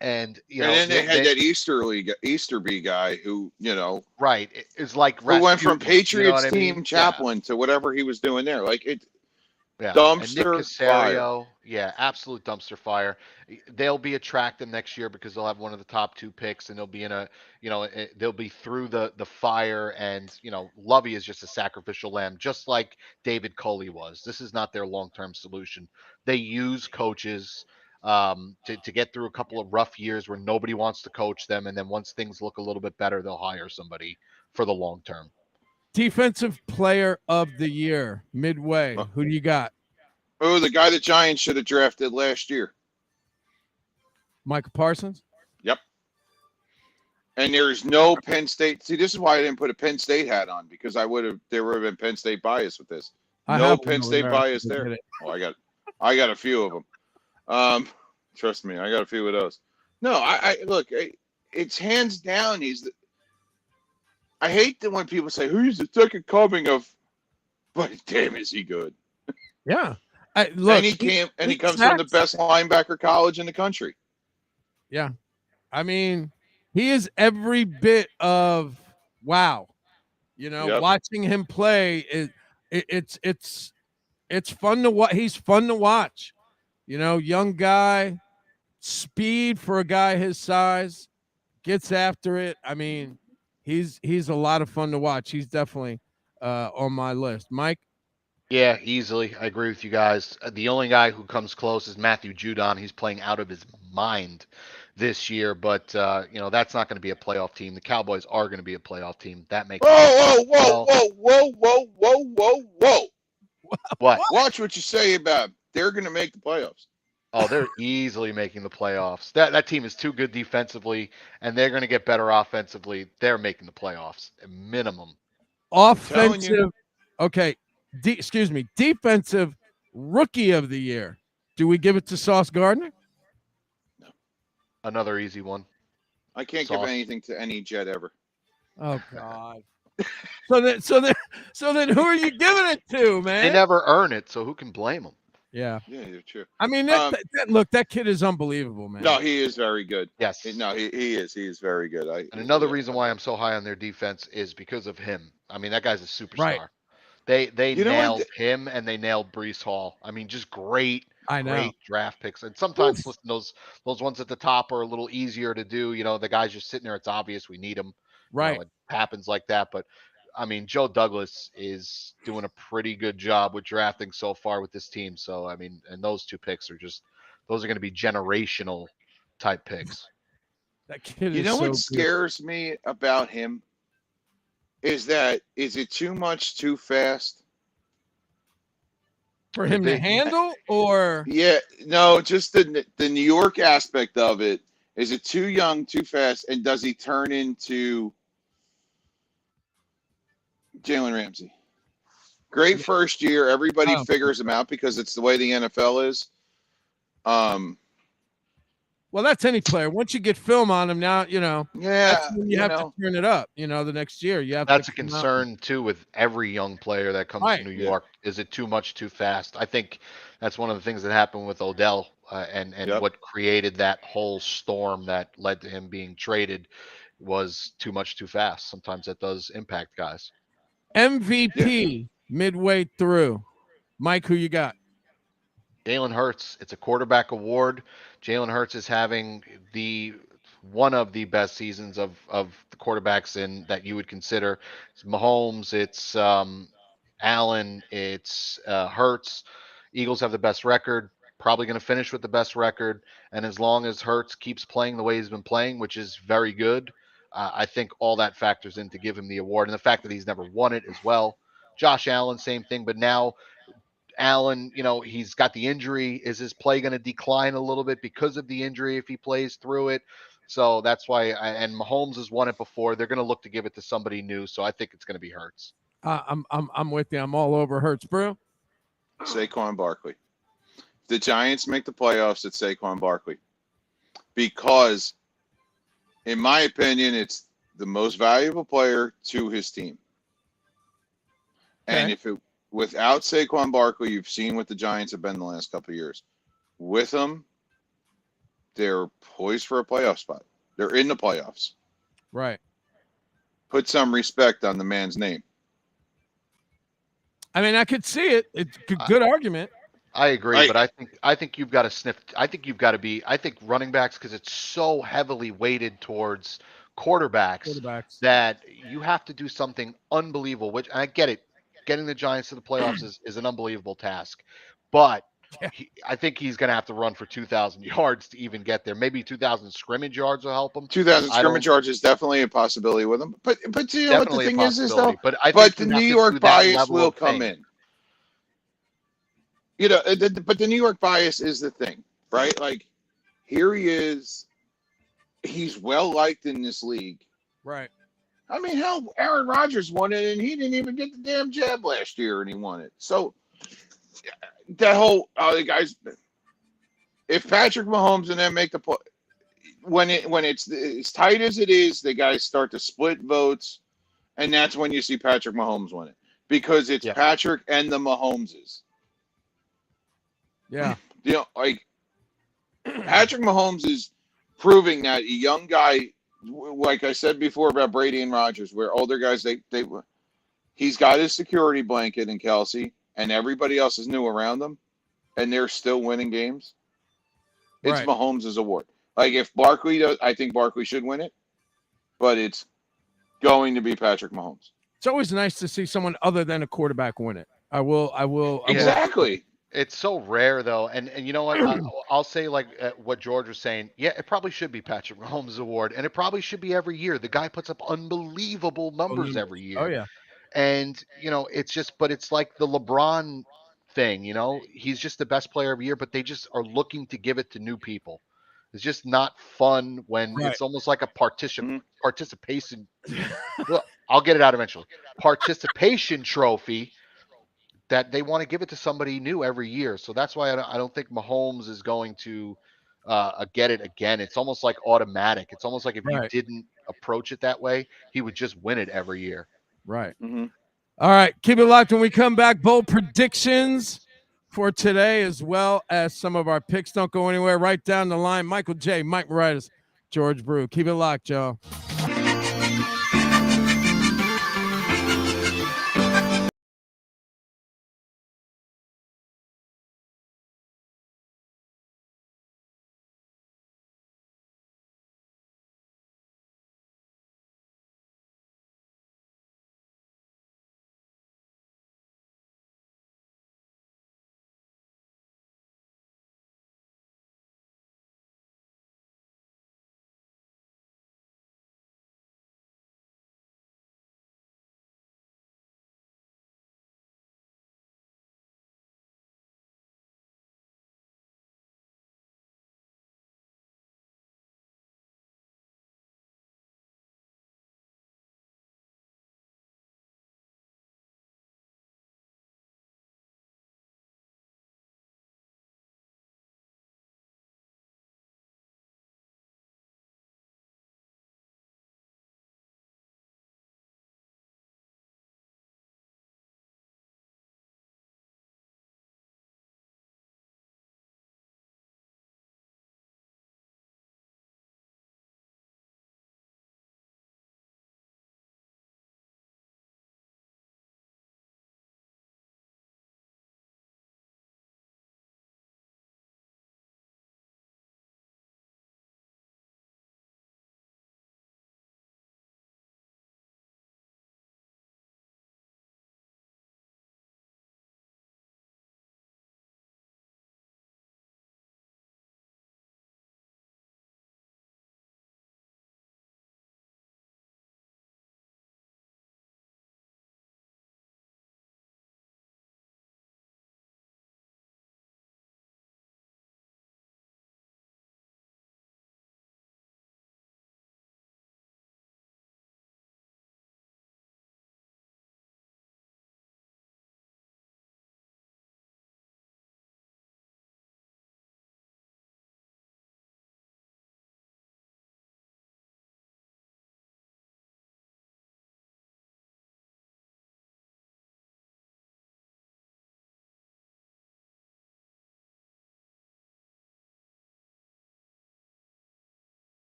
And then they had that Easterby guy who, right, is like who went from Patriots team chaplain to whatever he was doing there. Like, it, Yeah. dumpster and Nick Caserio, yeah, absolute dumpster fire. They'll be attractive next year because they'll have one of the top 2 picks, and they'll be they'll be through the fire. And Lovey is just a sacrificial lamb, just like David Culley was. This is not their long-term solution. They use coaches to get through a couple of rough years where nobody wants to coach them, and then once things look a little bit better, they'll hire somebody for the long term. Defensive player of the year, midway. Who do you got? Oh, the guy the Giants should have drafted last year. Michael Parsons? Yep. And there's no Penn State. See, this is why I didn't put a Penn State hat on, because there would have been Penn State bias with this. No Penn State bias there. Oh, I got a few of them. Trust me, I got a few of those. No, I look, it's hands down. I hate that when people say, who's the second coming of, but damn, is he good? Yeah. And he comes from the best linebacker college in the country. Yeah. I mean, he is every bit of wow. Watching him play, it's fun to watch. He's fun to watch. Young guy, speed for a guy his size, gets after it. I mean, he's a lot of fun to watch. He's definitely on my list. Mike? Yeah, easily. I agree with you guys. The only guy who comes close is Matthew Judon. He's playing out of his mind this year, but that's not going to be a playoff team. The Cowboys are going to be a playoff team. That makes whoa. What? Watch what you say about them. They're going to make the playoffs. Oh, they're easily making the playoffs. That team is too good defensively, and they're going to get better offensively. They're making the playoffs, a minimum. Offensive, okay. Defensive rookie of the year. Do we give it to Sauce Gardner? No. Another easy one. I can't give anything to any Jet ever. Oh God. So then who are you giving it to, man? They never earn it, so who can blame them? Yeah. Yeah, you're true. I mean, look, that kid is unbelievable, man. No, he is very good. Yes. He is. He is very good. And another reason why I'm so high on their defense is because of him. I mean, that guy's a superstar. Right. They nailed him, and they nailed Breece Hall. I mean, just great I know. great draft picks. And sometimes, listen, those ones at the top are a little easier to do. The guys just sitting there. It's obvious we need them. Right. It happens like that. But I mean, Joe Douglas is doing a pretty good job with drafting so far with this team. So I mean, and those two picks are those are going to be generational type picks. That kid You is know so what good. scares me about him is it too much too fast? For him to handle, or Yeah, no, just the New York aspect of it. Is it too young, too fast, and does he turn into Jalen Ramsey? Great first year, everybody Oh. figures him out because it's the way the NFL is. well, that's any player. Once you get film on him, now Yeah, that's when you have to turn it up. The next year you have. That's to a come out. concern too with every young player that comes Right. to New Yeah. York. Is it too much too fast? I think that's one of the things that happened with Odell, and Yep. what created that whole storm that led to him being traded was too much too fast. Sometimes that does impact guys. MVP midway through. Mike, who you got? Jalen Hurts. It's a quarterback award. Jalen Hurts is having one of the best seasons of the quarterbacks in that you would consider. It's Mahomes, it's Allen, it's Hurts. Eagles have the best record. Probably going to finish with the best record. And as long as Hurts keeps playing the way he's been playing, which is very good, I think all that factors in to give him the award. And the fact that he's never won it as well. Josh Allen, same thing. But now Allen, he's got the injury. Is his play going to decline a little bit because of the injury if he plays through it? So that's why, and Mahomes has won it before. They're going to look to give it to somebody new. So I think it's going to be Hurts. I'm with you. I'm all over Hurts, bro. Saquon Barkley. The Giants make the playoffs at Saquon Barkley because, in my opinion, it's the most valuable player to his team. And without Saquon Barkley, you've seen what the Giants have been the last couple of years. With him, they're poised for a playoff spot. They're in the playoffs. Right. Put some respect on the man's name. I mean, I could see it. It's a good argument. I agree, but I think you've got to sniff. I think you've got to be. I think running backs, because it's so heavily weighted towards quarterbacks that you have to do something unbelievable. Which, and I get it, getting the Giants to the playoffs is an unbelievable task, but I think he's going to have to run for 2,000 yards to even get there. Maybe 2,000 scrimmage yards will help him. 2,000 scrimmage yards is definitely a possibility with him. But you know what the thing is though. But I but think the New York bias will come in. But the New York bias is the thing, right? Like, here he is. He's well liked in this league. Right. I mean, hell, Aaron Rodgers won it, and he didn't even get the damn jab last year, and he won it. So that whole the guys, if Patrick Mahomes and them make the play, when it's as tight as it is, the guys start to split votes, and that's when you see Patrick Mahomes win it because it's Patrick and the Mahomeses. Yeah. Like Patrick Mahomes is proving that a young guy, like I said before about Brady and Rodgers, where older guys he's got his security blanket in Kelsey, and everybody else is new around them, and they're still winning games. It's Mahomes' award. Like if Barkley does, I think Barkley should win it, but it's going to be Patrick Mahomes. It's always nice to see someone other than a quarterback win it. I will. Exactly. It's so rare though, and you know what? I'll say like what George was saying. Yeah, it probably should be Patrick Mahomes' award, and it probably should be every year. The guy puts up unbelievable numbers every year. Oh yeah. And it's just, but it's like the LeBron thing. He's just the best player every year, but they just are looking to give it to new people. It's just not fun when it's almost like a participation. Well, I'll get it out eventually. Participation trophy. That they want to give it to somebody new every year. So that's why I don't think Mahomes is going to get it again. It's almost like automatic. It's almost like if you didn't approach it that way, he would just win it every year. Right. Mm-hmm. All right. Keep it locked when we come back. Bold predictions for today, as well as some of our picks. Don't go anywhere. Right down the line. Michael J., Mike Moritas, George Brew. Keep it locked, y'all.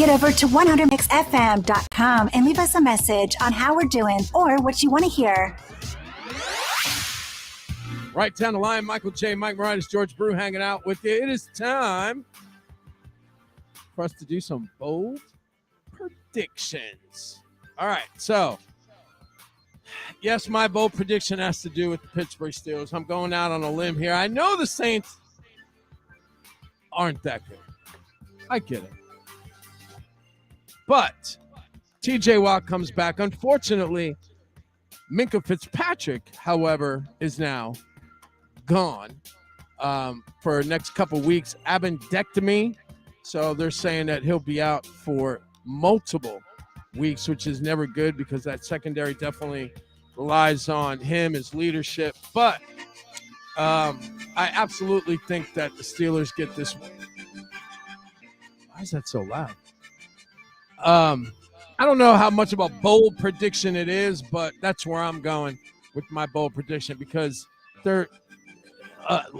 Get over to 100mixfm.com and leave us a message on how we're doing or what you want to hear. Right down the line, Michael J. Mike Moritas, George Brew hanging out with you. It is time for us to do some bold predictions. All right, so yes, my bold prediction has to do with the Pittsburgh Steelers. I'm going out on a limb here. I know the Saints aren't that good. I get it. But TJ Watt comes back. Unfortunately, Minkah Fitzpatrick, however, is now gone for the next couple weeks. Appendectomy. So they're saying that he'll be out for multiple weeks, which is never good because that secondary definitely relies on him, his leadership. But I absolutely think that the Steelers get this. Why is that so loud? I don't know how much of a bold prediction it is, but that's where I'm going with my bold prediction because a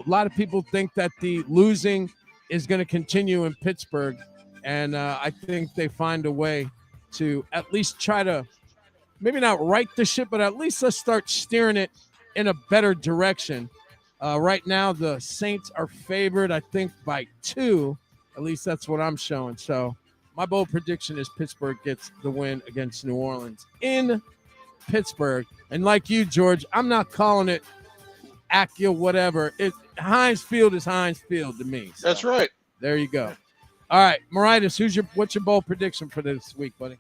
lot of people think that the losing is going to continue in Pittsburgh, and I think they find a way to at least try to maybe not right the ship, but at least let's start steering it in a better direction. Right now, the Saints are favored, I think, by 2. At least that's what I'm showing. So my bold prediction is Pittsburgh gets the win against New Orleans in Pittsburgh. And like you, George, I'm not calling it Acura, whatever. Heinz Field is Heinz Field to me. So That's right. there you go. All right, Moritas, what's your bold prediction for this week, buddy?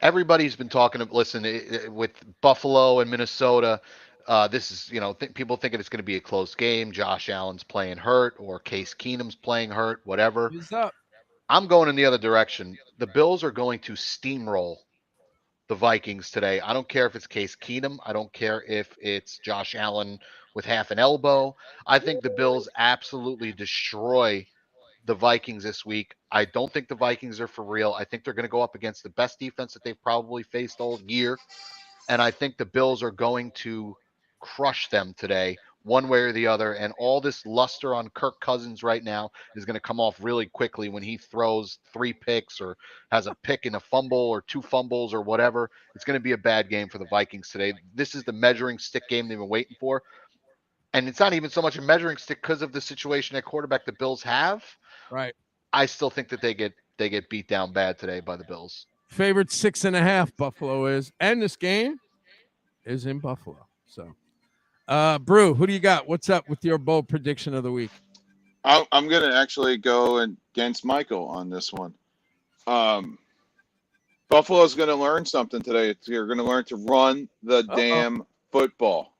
Everybody's been talking. Listen, with Buffalo and Minnesota, this is people thinking it's going to be a close game. Josh Allen's playing hurt, or Case Keenum's playing hurt, whatever. Who's up? I'm going in the other direction. The Bills are going to steamroll the Vikings today. I don't care if it's Case Keenum. I don't care if it's Josh Allen with half an elbow. I think the Bills absolutely destroy the Vikings this week. I don't think the Vikings are for real. I think they're going to go up against the best defense that they've probably faced all year. And I think the Bills are going to crush them today, one way or the other. And all this luster on Kirk Cousins right now is going to come off really quickly when he throws 3 picks or has a pick and a fumble or 2 fumbles or whatever. It's going to be a bad game for the Vikings today. This is the measuring stick game they've been waiting for. And it's not even so much a measuring stick because of the situation at quarterback the Bills have. Right. I still think that they get beat down bad today by the Bills. Favored 6.5 Buffalo is, and this game is in Buffalo. So, Brew, who do you got? What's up with your bold prediction of the week? I'm going to actually go against Michael on this one. Buffalo's going to learn something today. You're going to learn to run the damn football.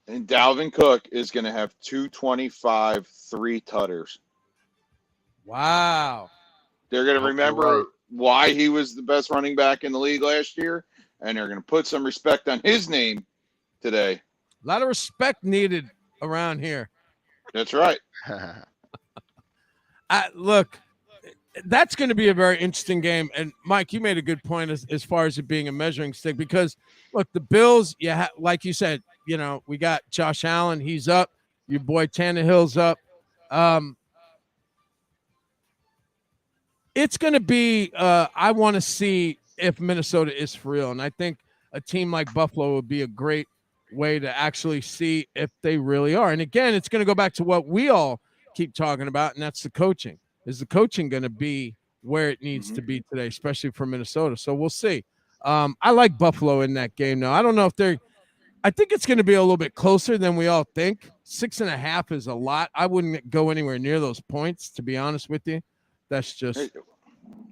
And Dalvin Cook is going to have 225, 3 tutters. Wow. They're going to remember why he was the best running back in the league last year, and they're going to put some respect on his name today. A lot of respect needed around here. That's right. Look, that's going to be a very interesting game. And, Mike, you made a good point as far as it being a measuring stick because, look, the Bills, like you said, we got Josh Allen. He's up. Your boy Tannehill's up. It's going to be I want to see if Minnesota is for real. And I think a team like Buffalo would be a great way to actually see if they really are. And, again, it's going to go back to what we all keep talking about, and that's the coaching. Is the coaching going to be where it needs to be today, especially for Minnesota? So we'll see. I like Buffalo in that game now. I don't know if I think it's going to be a little bit closer than we all think. 6.5 is a lot. I wouldn't go anywhere near those points, to be honest with you. That's just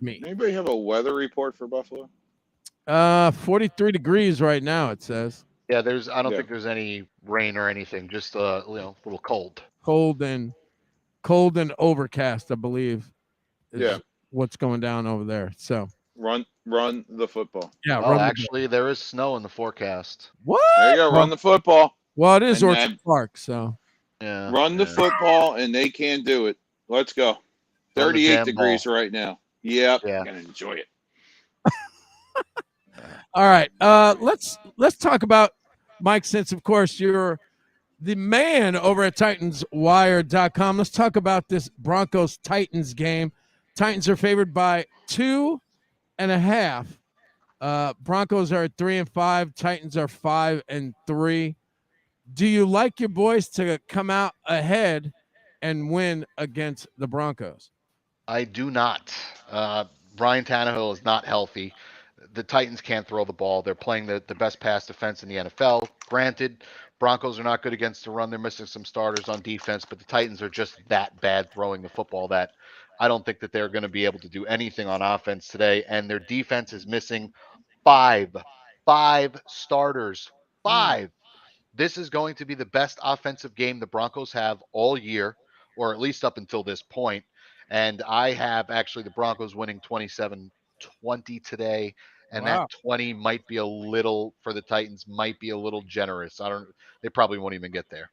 me. Anybody have a weather report for Buffalo? 43 degrees right now, it says. Yeah, I don't think there's any rain or anything, just a little cold. Cold and overcast, I believe. Is what's going down over there. So run the football. Yeah. Actually, there is snow in the forecast. What? There you go. Run the football. Well, it is Orchard Park, so yeah. Run the football, and they can do it. Let's go. 38 degrees right now. Yep. Yeah. I'm gonna enjoy it. All right. Let's talk about Mike, since of course you're the man over at TitansWire.com. Let's talk about this Broncos-Titans game. Titans are favored by 2.5. Broncos are at 3-5. Titans are 5-3. Do you like your boys to come out ahead and win against the Broncos? I do not. Brian Tannehill is not healthy. The Titans can't throw the ball. They're playing the best pass defense in the NFL. Granted, Broncos are not good against the run. They're missing some starters on defense, but the Titans are just that bad throwing the football that I don't think that they're going to be able to do anything on offense today. And their defense is missing five starters. 5. This is going to be the best offensive game the Broncos have all year, or at least up until this point. And I have actually the Broncos winning 27-20 today. And Wow. that 20 might be a little, for the Titans, might be a little generous. They probably won't even get there.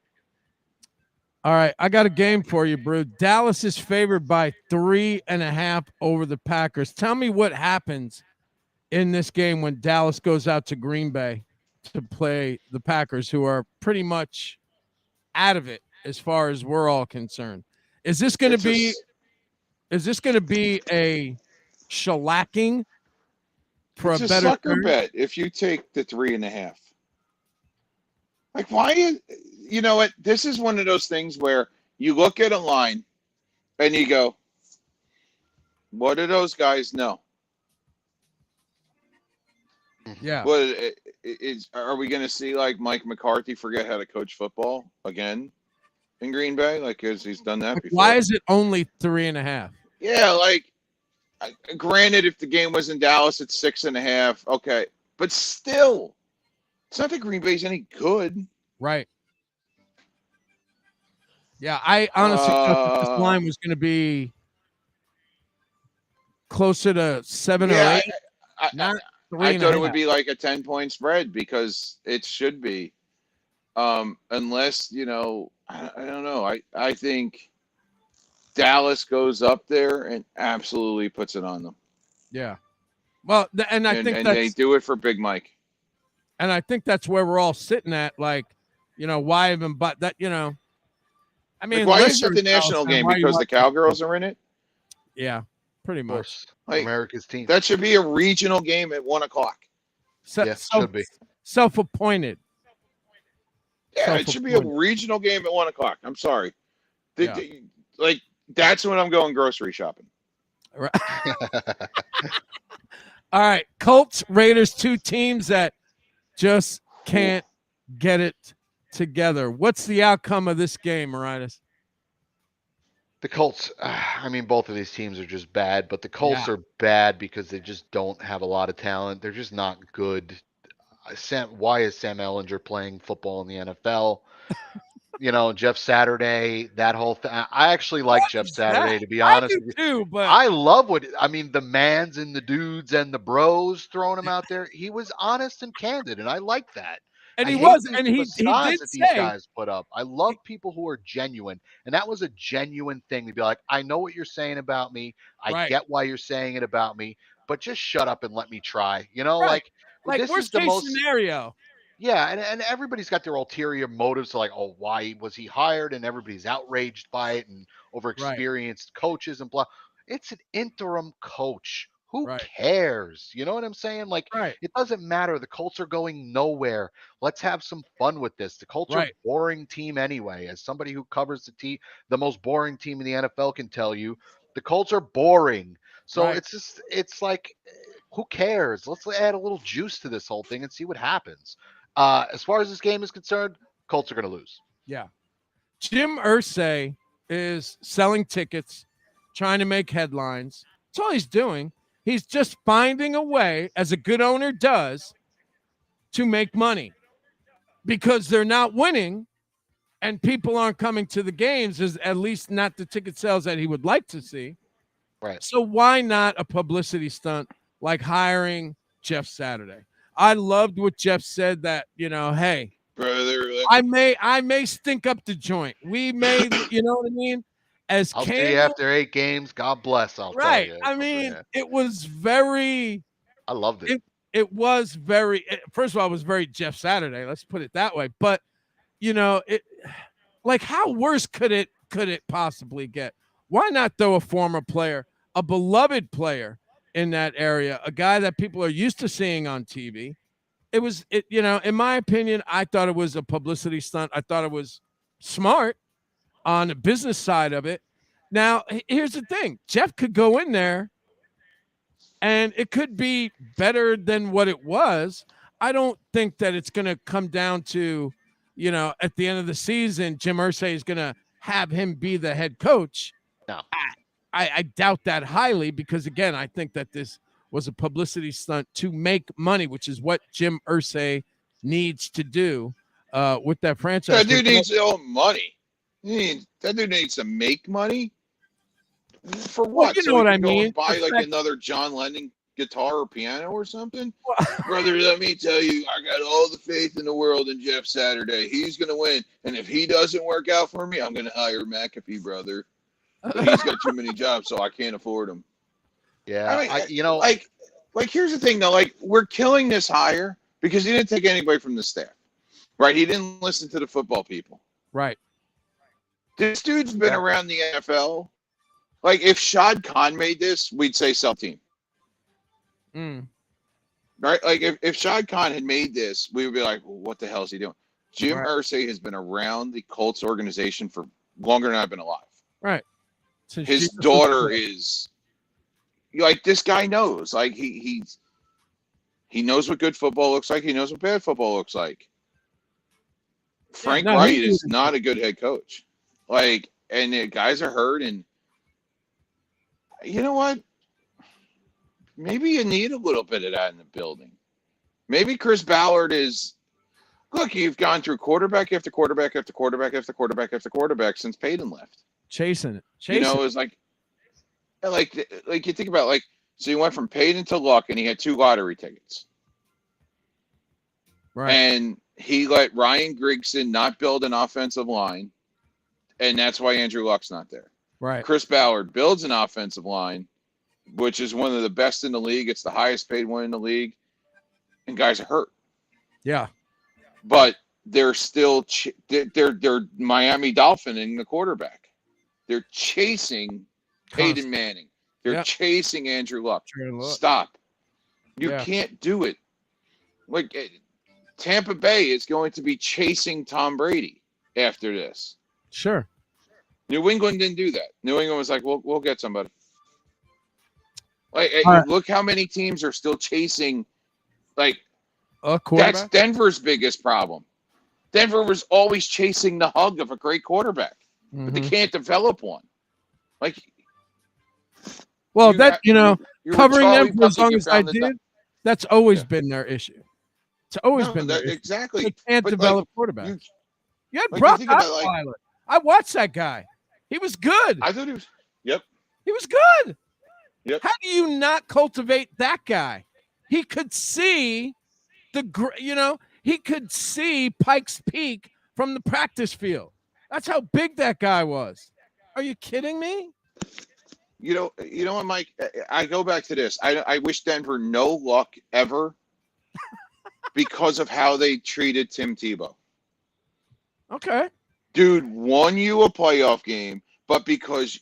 All right, I got a game for you, Brew. Dallas is favored by 3.5 over the Packers. Tell me what happens in this game when Dallas goes out to Green Bay to play the Packers, who are pretty much out of it as far as we're all concerned. Is this going to be a shellacking for It's a a better sucker third? bet if you take the 3.5. Like, why is, you know what? This is one of those things where you look at a line and you go, what do those guys know? Yeah. What are we going to see like Mike McCarthy forget how to coach football again in Green Bay? Like, because he's done that before. Why is it only 3.5? Yeah, like, granted, if the game was in Dallas, it's 6.5. Okay, but still, it's not that Green Bay's any good. Right. Yeah, I honestly thought this line was going to be closer to 7 or 8. Not 3.5. I thought it would be like a 10-point spread because it should be. Unless, you know, I don't know. I think Dallas goes up there and absolutely puts it on them. Yeah. Well, and I think they do it for Big Mike. And I think that's where we're all sitting at. Like, you know, why even? But that, you know, I mean, Like, why unless is you're it the a Dallas national fan, game? why are you Because the watching? Cowgirls are in it. Yeah, pretty Of much. course, Like, America's team. that should be a regional game at 1:00. Should be. Self-appointed. Yeah, it should be a regional game at 1:00. I'm sorry. Like, that's when I'm going grocery shopping. Right. All right, Colts, Raiders, two teams that just can't get it together. What's the outcome of this game, Marinas? The Colts, I mean, both of these teams are just bad, but the Colts Yeah. are bad because they just don't have a lot of talent. They're just not good. Why is Sam Ellinger playing football in the NFL? You know, Jeff Saturday, that whole thing. I actually like Jeff Saturday, to be honest with you. Too, but I love the mans and the dudes and the bros throwing him out there. He was honest and candid, and I like that. and I he hate was, these and he facades did that these say, guys put up. I love people who are genuine, and that was a genuine thing to be like, I know what you're saying about me. I Right. get why you're saying it about me, but just shut up and let me try. You know, Right. like this is worst the case most. scenario. Yeah, and everybody's got their ulterior motives, like, oh, why was he hired? And everybody's outraged by it, and overexperienced coaches and blah. It's an interim coach. Who Right. cares? You know what I'm saying? Like, Right. it doesn't matter. The Colts are going nowhere. Let's have some fun with this. The Colts are Right. a boring team anyway. As somebody who covers the most boring team in the NFL can tell you, the Colts are boring. So Right. it's like, who cares? Let's add a little juice to this whole thing and see what happens. As far as this game is concerned, Colts are going to lose. Yeah. Jim Irsay is selling tickets, trying to make headlines. That's all he's doing. He's just finding a way, as a good owner does, to make money because they're not winning and people aren't coming to the games, is at least not the ticket sales that he would like to see. Right. So why not a publicity stunt like hiring Jeff Saturday? I loved what Jeff said, that, you know, hey, Brother, I may stink up the joint. We may, you know what I mean? As I'll see you candid, after 8 games. God bless. I'll right. tell you. I mean, it was very, I loved it. it was very, first of all, it was very Jeff Saturday. Let's put it that way. But like how worse could it possibly get? Why not throw a former player, a beloved player in that area, a guy that people are used to seeing on TV? In my opinion, I thought it was a publicity stunt. I thought it was smart on the business side of it. Now, here's the thing. Jeff could go in there and it could be better than what it was. I don't think that it's going to come down to, at the end of the season, Jim Irsay is going to have him be the head coach. No. I doubt that highly because, again, I think that this was a publicity stunt to make money, which is what Jim Irsay needs to do with that franchise. That dude needs his own money. That dude needs to make money. For what? Well, you know what I mean? Buy another John Lennon guitar or piano or something? Brother, let me tell you, I got all the faith in the world in Jeff Saturday. He's going to win. And if he doesn't work out for me, I'm going to hire McAfee, brother. But he's got too many jobs, so I can't afford him. Yeah. Here's the thing, though. Like, we're killing this hire because he didn't take anybody from the staff. Right? He didn't listen to the football people. Right. This dude's been around the NFL. Like, if Shad Khan made this, we'd say sell team. Right? Like, if Shad Khan had made this, we would be like, well, what the hell is he doing? Jim Irsay has been around the Colts organization for longer than I've been alive. Right. His daughter is, like, this guy knows. Like, he knows what good football looks like. He knows what bad football looks like. Frank Wright is not a good head coach. Like, and the guys are hurt, and you know what? Maybe you need a little bit of that in the building. Maybe Chris Ballard is. Look, you've gone through quarterback after quarterback after quarterback after quarterback after quarterback since Payton left. Chasing it. It's like you think about so you went from Payton to Luck, and he had 2 lottery tickets. Right. And he let Ryan Grigson not build an offensive line, and that's why Andrew Luck's not there. Right. Chris Ballard builds an offensive line, which is one of the best in the league. It's the highest paid one in the league, and guys are hurt. Yeah. But they're still they're Miami Dolphining the quarterback. They're chasing Peyton Manning. They're chasing Andrew Luck. Stop. You can't do it. Like, Tampa Bay is going to be chasing Tom Brady after this. Sure. New England didn't do that. New England was like, we'll get somebody. Like, look how many teams are still chasing. Like, that's Denver's biggest problem. Denver was always chasing the hug of a great quarterback, but they can't develop one. Like, well, covering them for as long as I did, that's always been their issue. It's always been their issue. Exactly. They can't develop quarterbacks. You had Brock Osweiler. I watched that guy. He was good. I thought he was. Yep. He was good. Yep. How do you not cultivate that guy? He could see he could see Pikes Peak from the practice field. That's how big that guy was. Are you kidding me? You know what, Mike? I go back to this. I wish Denver no luck ever because of how they treated Tim Tebow. Okay. Dude won you a playoff game, but because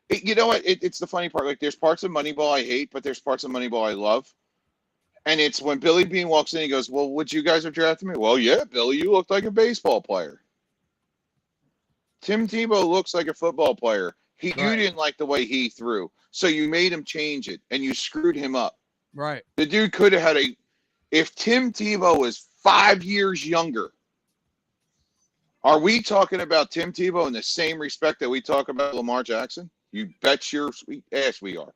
you know what? It's the funny part. Like, there's parts of Moneyball I hate, but there's parts of Moneyball I love. And it's when Billy Beane walks in, he goes, well, would you guys have drafted me? Well, yeah, Billy, you look like a baseball player. Tim Tebow looks like a football player. You didn't like the way he threw, so you made him change it, and you screwed him up. Right. The dude could have had if Tim Tebow was 5 years younger, are we talking about Tim Tebow in the same respect that we talk about Lamar Jackson? You bet your sweet ass we are.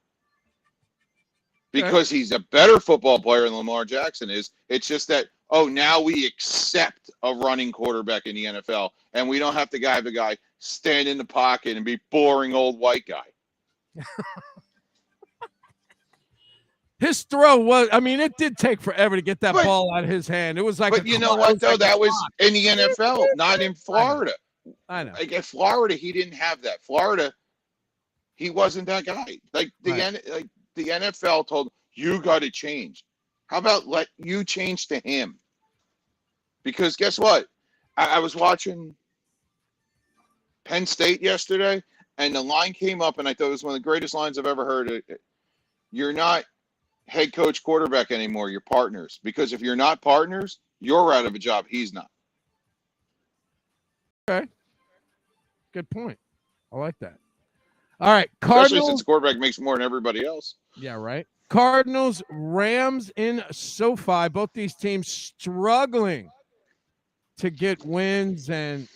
Because he's a better football player than Lamar Jackson is. It's just that, now we accept a running quarterback in the NFL, and we don't have to have a guy stand in the pocket and be boring old white guy. His throw was, it did take forever to get that ball out of his hand. It was like, but you know what, though? That was in the NFL, not in Florida. I know. Like, in Florida, he didn't have that. Florida, he wasn't that guy. Like, the NFL told him, you got to change. How about let you change to him? Because guess what? I was watching Penn State yesterday, and the line came up, and I thought it was one of the greatest lines I've ever heard. You're not head coach quarterback anymore. You're partners. Because if you're not partners, you're out of a job. He's not. Okay. Good point. I like that. All right. Especially Cardinals. since the quarterback makes more than everybody else. Yeah, right. Cardinals, Rams in SoFi. Both these teams struggling to get wins and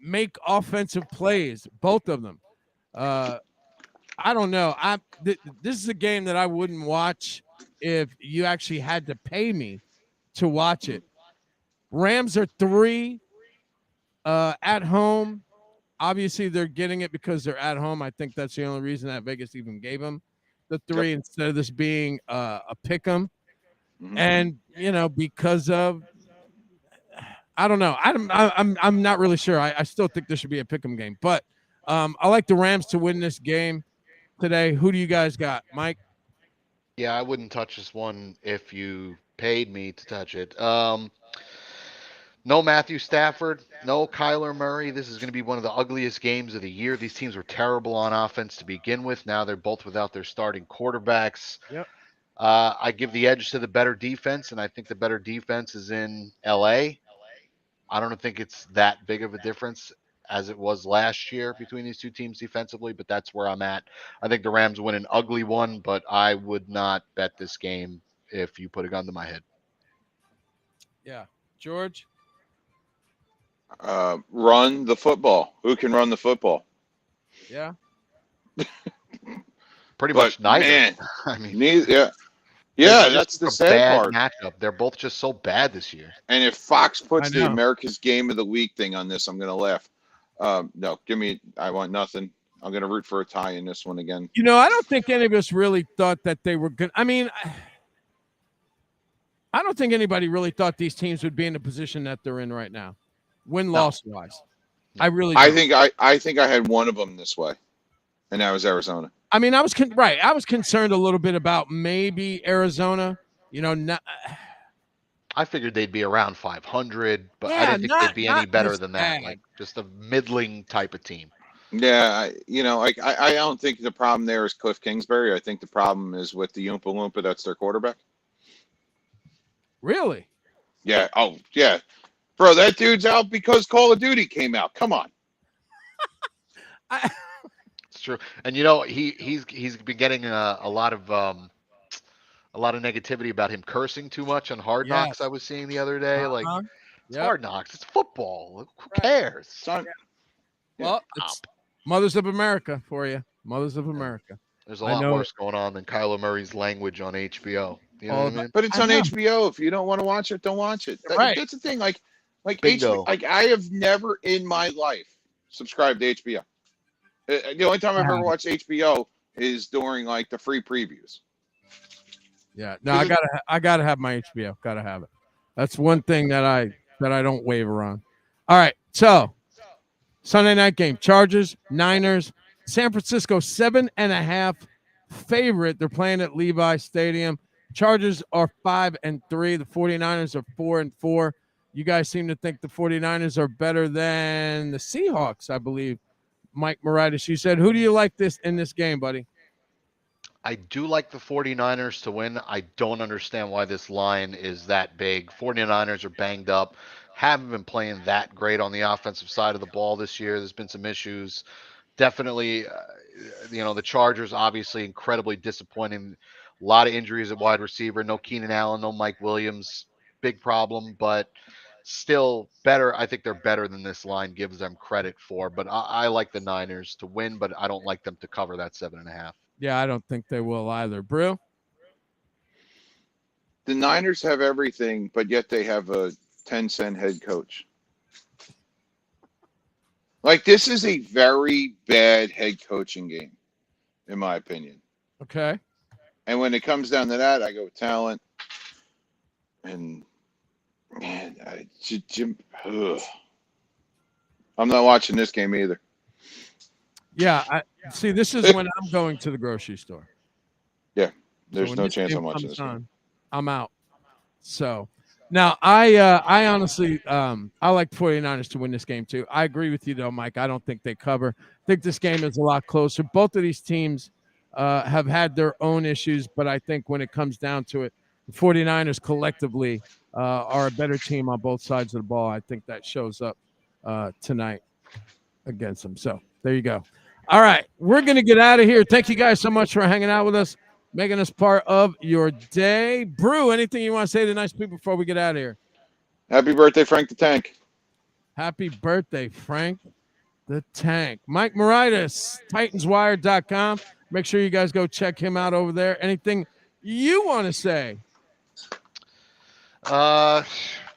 make offensive plays. Both of them. I don't know. This is a game that I wouldn't watch if you actually had to pay me to watch it. Rams are 3 at home. Obviously, they're getting it because they're at home. I think that's the only reason that Vegas even gave them the 3 instead of this being a pick 'em. And because of I don't know. I'm not really sure. I still think this should be a pick 'em game, but I like the Rams to win this game today. Who do you guys got, Mike? Yeah, I wouldn't touch this one if you paid me to touch it. No Matthew Stafford, no Kyler Murray. This is going to be one of the ugliest games of the year. These teams were terrible on offense to begin with. Now they're both without their starting quarterbacks. Yep. I give the edge to the better defense, and I think the better defense is in LA. I don't think it's that big of a difference as it was last year between these two teams defensively, but that's where I'm at. I think the Rams win an ugly one, but I would not bet this game if you put a gun to my head. Yeah. George? Run the football. Who can run the football? Yeah. Pretty much neither. Man, I mean, yeah, it's that's just the a sad bad part. matchup. They're both just so bad this year. And if Fox puts I the know. America's Game of the Week thing on this, I'm going to laugh. No, I want nothing. I'm going to root for a tie in this one again. I don't think any of us really thought that they were good. I mean, I don't think anybody really thought these teams would be in the position that they're in right now, win-loss wise. I really I don't. think I had one of them this way, and that was Arizona. I mean, I was concerned a little bit about maybe Arizona. I figured they'd be around 500, but I Yeah, didn't think they'd be any not better this than that. bad. Like just a middling type of team. Yeah, I don't think the problem there is Cliff Kingsbury. I think the problem is with the Oompa Loompa. That's their quarterback. Really? Yeah. Oh, yeah. Bro, that dude's out because Call of Duty came out. Come on. It's true, and he's been getting a lot of negativity about him cursing too much on Hard Knocks. Yes. I was seeing the other day, like it's Yep. Hard Knocks, it's football. Who cares? Son, Well, it's Mothers of America for you. Mothers of America. There's a I lot know worse going on than Kyler Murray's language on HBO. You know All what I the- mean? but it's I on know. HBO. If you don't want to watch it, don't watch it. Right. That's the thing. Like Bingo. HBO, like I have never in my life subscribed to HBO. The only time I've ever watched HBO is during like the free previews. Yeah. No, I gotta have my HBO. Gotta have it. That's one thing that I don't waver on. All right. So Sunday night game. Chargers, Niners, San Francisco 7.5 favorite. They're playing at Levi Stadium. Chargers are 5-3. The 49ers are 4-4. You guys seem to think the 49ers are better than the Seahawks, I believe. Mike Moritas, you said, who do you like in this game, buddy? I do like the 49ers to win. I don't understand why this line is that big. 49ers are banged up. Haven't been playing that great on the offensive side of the ball this year. There's been some issues. Definitely, the Chargers obviously incredibly disappointing. A lot of injuries at wide receiver. No Keenan Allen, no Mike Williams. Big problem, but still better. I think they're better than this line gives them credit for. But I like the Niners to win, but I don't like them to cover that 7.5. Yeah, I don't think they will either. Brew? The Niners have everything, but yet they have a 10-cent head coach. Like, this is a very bad head coaching game, in my opinion. Okay. And when it comes down to that, I go with talent. And, man, I'm not watching this game either. Yeah, see, this is when I'm going to the grocery store. Yeah, there's So when no this chance game I'm watching comes this game. on, I'm out. So, Now, I honestly, I like 49ers to win this game too. I agree with you though, Mike. I don't think they cover. I think this game is a lot closer. Both of these teams have had their own issues, but I think when it comes down to it, the 49ers collectively are a better team on both sides of the ball. I think that shows up tonight against them. So there you go. All right, we're going to get out of here. Thank you guys so much for hanging out with us, making us part of your day. Brew, anything you want to say to the nice people before we get out of here? Happy birthday, Frank the Tank. Happy birthday, Frank the Tank. Mike Moritas, TitansWire.com. Make sure you guys go check him out over there. Anything you want to say?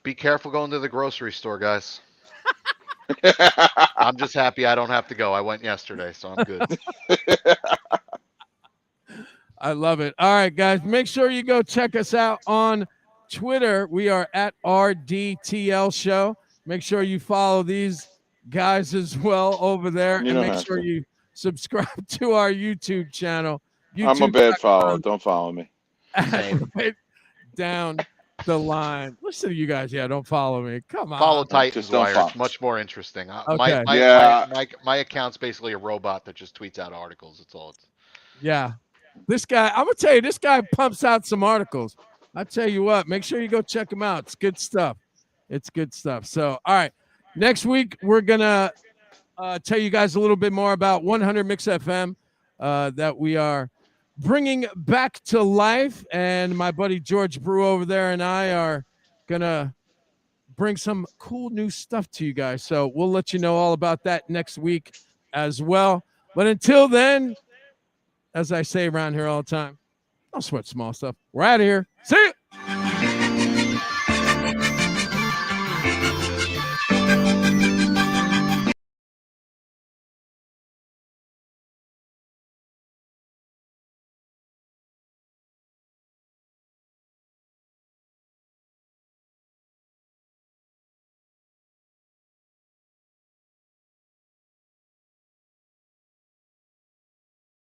Be careful going to the grocery store, guys. I'm just happy I don't have to go. I went yesterday, so I'm good. I love it. All right, guys, make sure you go check us out on Twitter. We are at RDTL Show. Make sure you follow these guys as well over there. You and don't make have sure to. you subscribe to our YouTube channel. I'm a bad follower. Don't follow me. Right down the line. Listen to you guys. Yeah, don't follow me. Come on. Follow Just Titans don't Wire. follow. It's much more interesting. Okay. My account's basically a robot that just tweets out articles. That's all. Yeah. This guy, I'm going to tell you, this guy pumps out some articles. I tell you what, make sure you go check him out. It's good stuff. It's good stuff. So, all right. Next week, we're going to tell you guys a little bit more about 100 Mix FM that we are bringing back to life. And my buddy George Brew over there and I are going to bring some cool new stuff to you guys. So we'll let you know all about that next week as well. But until then, as I say around here all the time, don't sweat small stuff. We're out of here. See ya.